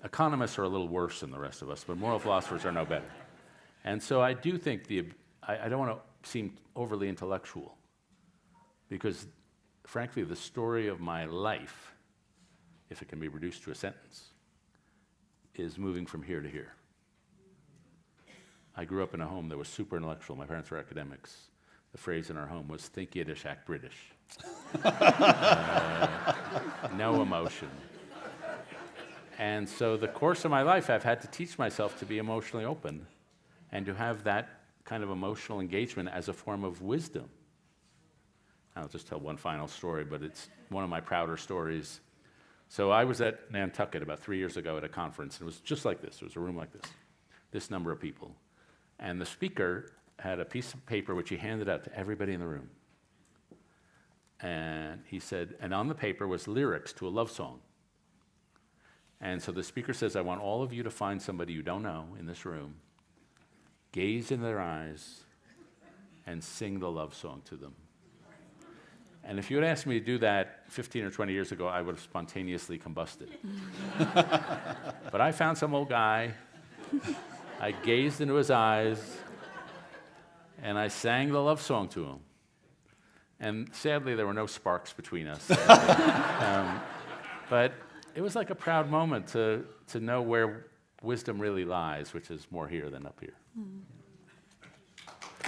Economists are a little worse than the rest of us, but moral philosophers are no better. And so I do think I don't want to seem overly intellectual, because frankly, the story of my life, if it can be reduced to a sentence, is moving from here to here. I grew up in a home that was super intellectual. My parents were academics. The phrase in our home was, think Yiddish, act British. No emotion. And so the course of my life, I've had to teach myself to be emotionally open and to have that kind of emotional engagement as a form of wisdom. I'll just tell one final story, but it's one of my prouder stories. So I was at Nantucket about 3 years ago at a conference, and it was just like this. It was a room like this number of people. And the speaker had a piece of paper which he handed out to everybody in the room. And he said, and on the paper was lyrics to a love song. And so the speaker says, I want all of you to find somebody you don't know in this room, gaze in their eyes, and sing the love song to them. And if you had asked me to do that 15 or 20 years ago, I would have spontaneously combusted. But I found some old guy, I gazed into his eyes, and I sang the love song to him. And sadly, there were no sparks between us. But it was like a proud moment to know where wisdom really lies, which is more here than up here.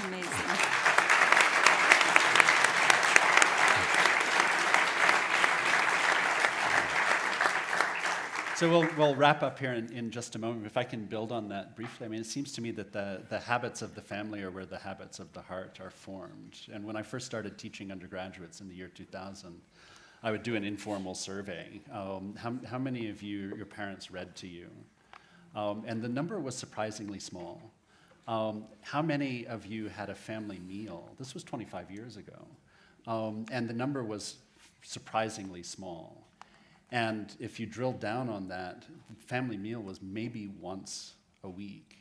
Amazing. So we'll wrap up here in just a moment. If I can build on that briefly, I mean, it seems to me that the habits of the family are where the habits of the heart are formed. And when I first started teaching undergraduates in the year 2000, I would do an informal survey. How many of you, your parents read to you? And the number was surprisingly small. How many of you had a family meal? This was 25 years ago. And the number was surprisingly small. And if you drill down on that, family meal was maybe once a week.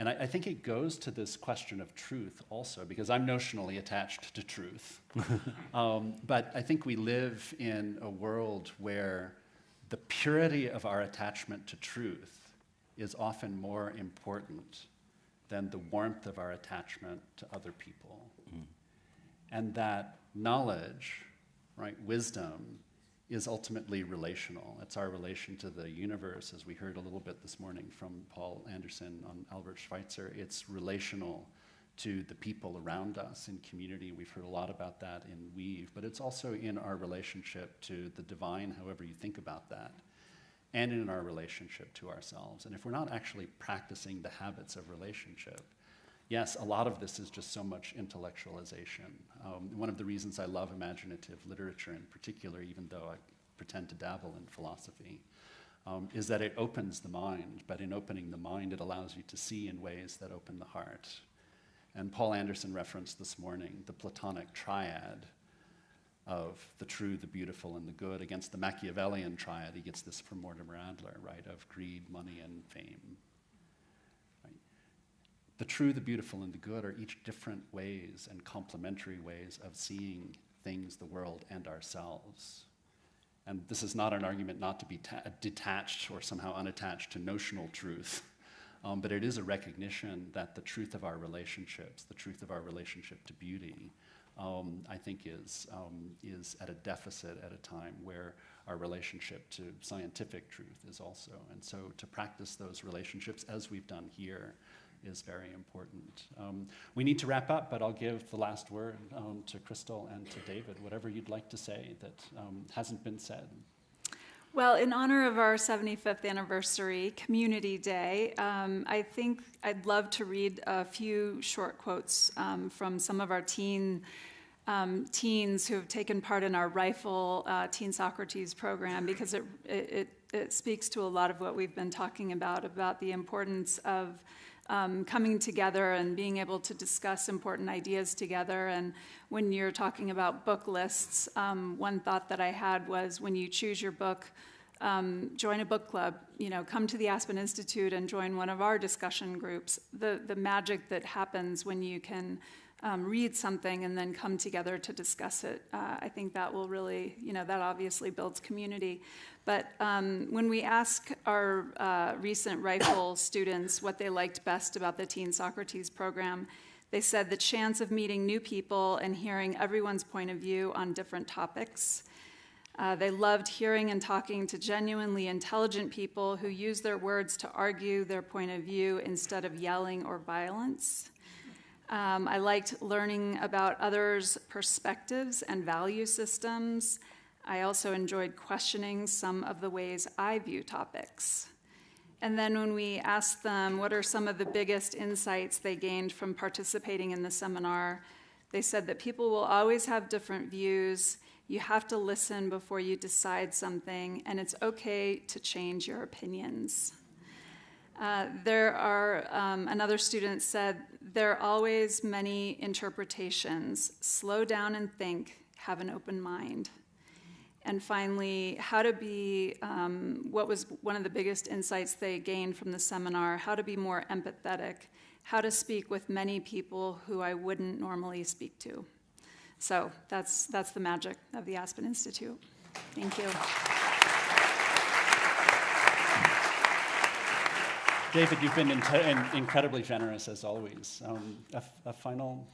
And I think it goes to this question of truth also, because I'm notionally attached to truth. But I think we live in a world where the purity of our attachment to truth is often more important than the warmth of our attachment to other people. And that knowledge, right, wisdom, is ultimately relational. It's our relation to the universe, as we heard a little bit this morning from Paul Anderson on Albert Schweitzer. It's relational to the people around us in community. We've heard a lot about that in Weave, but it's also in our relationship to the divine, however you think about that, and in our relationship to ourselves. And if we're not actually practicing the habits of relationship, yes, a lot of this is just so much intellectualization. One of the reasons I love imaginative literature in particular, even though I pretend to dabble in philosophy, is that it opens the mind, but in opening the mind, it allows you to see in ways that open the heart. And Paul Anderson referenced this morning the Platonic triad of the true, the beautiful, and the good against the Machiavellian triad. He gets this from Mortimer Adler, right, of greed, money, and fame. Right? The true, the beautiful, and the good are each different ways and complementary ways of seeing things, the world, and ourselves. And this is not an argument not to be detached or somehow unattached to notional truth. But it is a recognition that the truth of our relationships, the truth of our relationship to beauty, I think is at a deficit at a time where our relationship to scientific truth is also. And so to practice those relationships, as we've done here, is very important. We need to wrap up, but I'll give the last word to Cristal and to David, whatever you'd like to say that hasn't been said. Well, in honor of our 75th anniversary Community Day, I think I'd love to read a few short quotes from some of our teens who have taken part in our Rifle Teen Socrates program, because it speaks to a lot of what we've been talking about the importance of coming together and being able to discuss important ideas together. And when you're talking about book lists, one thought that I had was, when you choose your book, join a book club, come to the Aspen Institute and join one of our discussion groups. The magic that happens when you can read something and then come together to discuss it, I think that will really, that obviously builds community. But when we ask our recent Rifle students what they liked best about the Teen Socrates program, they said the chance of meeting new people and hearing everyone's point of view on different topics. They loved hearing and talking to genuinely intelligent people who use their words to argue their point of view instead of yelling or violence. I liked learning about others' perspectives and value systems. I also enjoyed questioning some of the ways I view topics. And then when we asked them what are some of the biggest insights they gained from participating in the seminar, they said that people will always have different views. You have to listen before you decide something, and it's okay to change your opinions. Another student said, there are always many interpretations. Slow down and think, have an open mind. And finally, how to be, what was one of the biggest insights they gained from the seminar, how to be more empathetic, how to speak with many people who I wouldn't normally speak to. So that's the magic of the Aspen Institute. Thank you. David, you've been incredibly generous as always. A final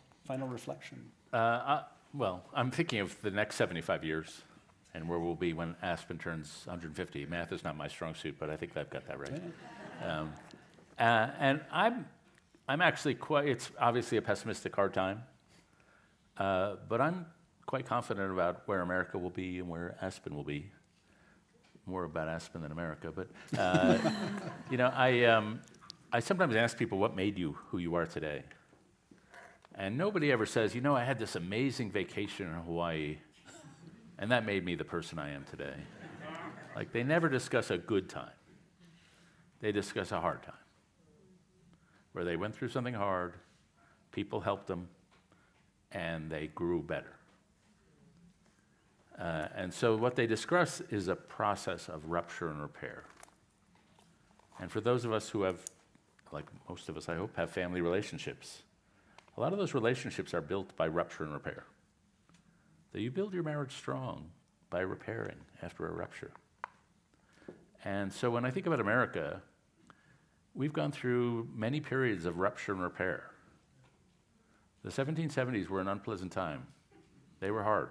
reflection. Well, I'm thinking of the next 75 years and where we'll be when Aspen turns 150. Math is not my strong suit, but I think I've got that right. And I'm actually it's obviously a pessimistic hard time. But I'm quite confident about where America will be and where Aspen will be. More about Aspen than America, but I sometimes ask people, what made you who you are today? And nobody ever says, I had this amazing vacation in Hawaii, and that made me the person I am today. Like, they never discuss a good time. They discuss a hard time, where they went through something hard, people helped them, and they grew better. And so what they discuss is a process of rupture and repair. And for those of us who have, like most of us, I hope, have family relationships, a lot of those relationships are built by rupture and repair. That you build your marriage strong by repairing after a rupture. And so when I think about America, we've gone through many periods of rupture and repair. The 1770s were an unpleasant time. They were hard.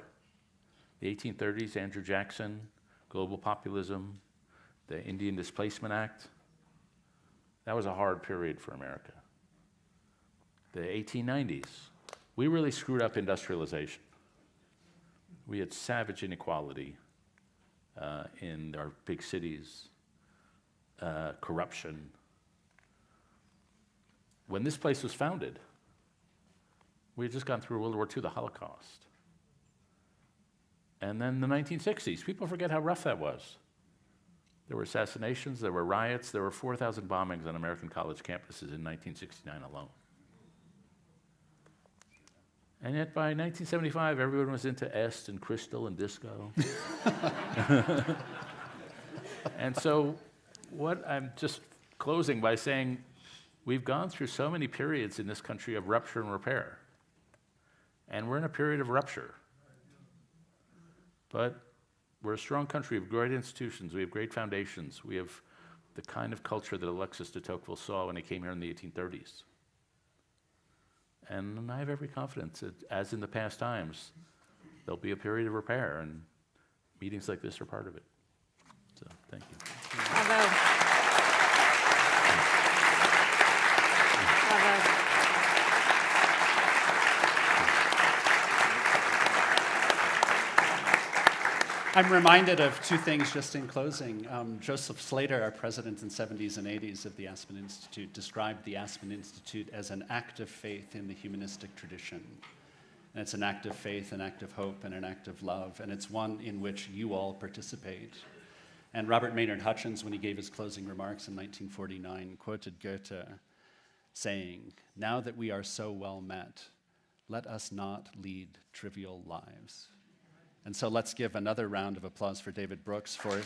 The 1830s, Andrew Jackson, global populism, the Indian Displacement Act, that was a hard period for America. The 1890s, we really screwed up industrialization. We had savage inequality in our big cities, corruption. When this place was founded, we had just gone through World War II, the Holocaust. And then the 1960s, people forget how rough that was. There were assassinations, there were riots, there were 4,000 bombings on American college campuses in 1969 alone. And yet by 1975, everyone was into Est and Cristal and disco. And so what I'm just closing by saying, we've gone through so many periods in this country of rupture and repair. And we're in a period of rupture. But we're a strong country. We have great institutions. We have great foundations. We have the kind of culture that Alexis de Tocqueville saw when he came here in the 1830s. And I have every confidence that, as in the past times, there'll be a period of repair, and meetings like this are part of it. So, thank you. Bravo. Bravo. I'm reminded of two things just in closing. Joseph Slater, our president in the 70s and 80s of the Aspen Institute, described the Aspen Institute as an act of faith in the humanistic tradition. And it's an act of faith, an act of hope, and an act of love, and it's one in which you all participate. And Robert Maynard Hutchins, when he gave his closing remarks in 1949, quoted Goethe saying, "Now that we are so well met, let us not lead trivial lives." And so let's give another round of applause for David Brooks for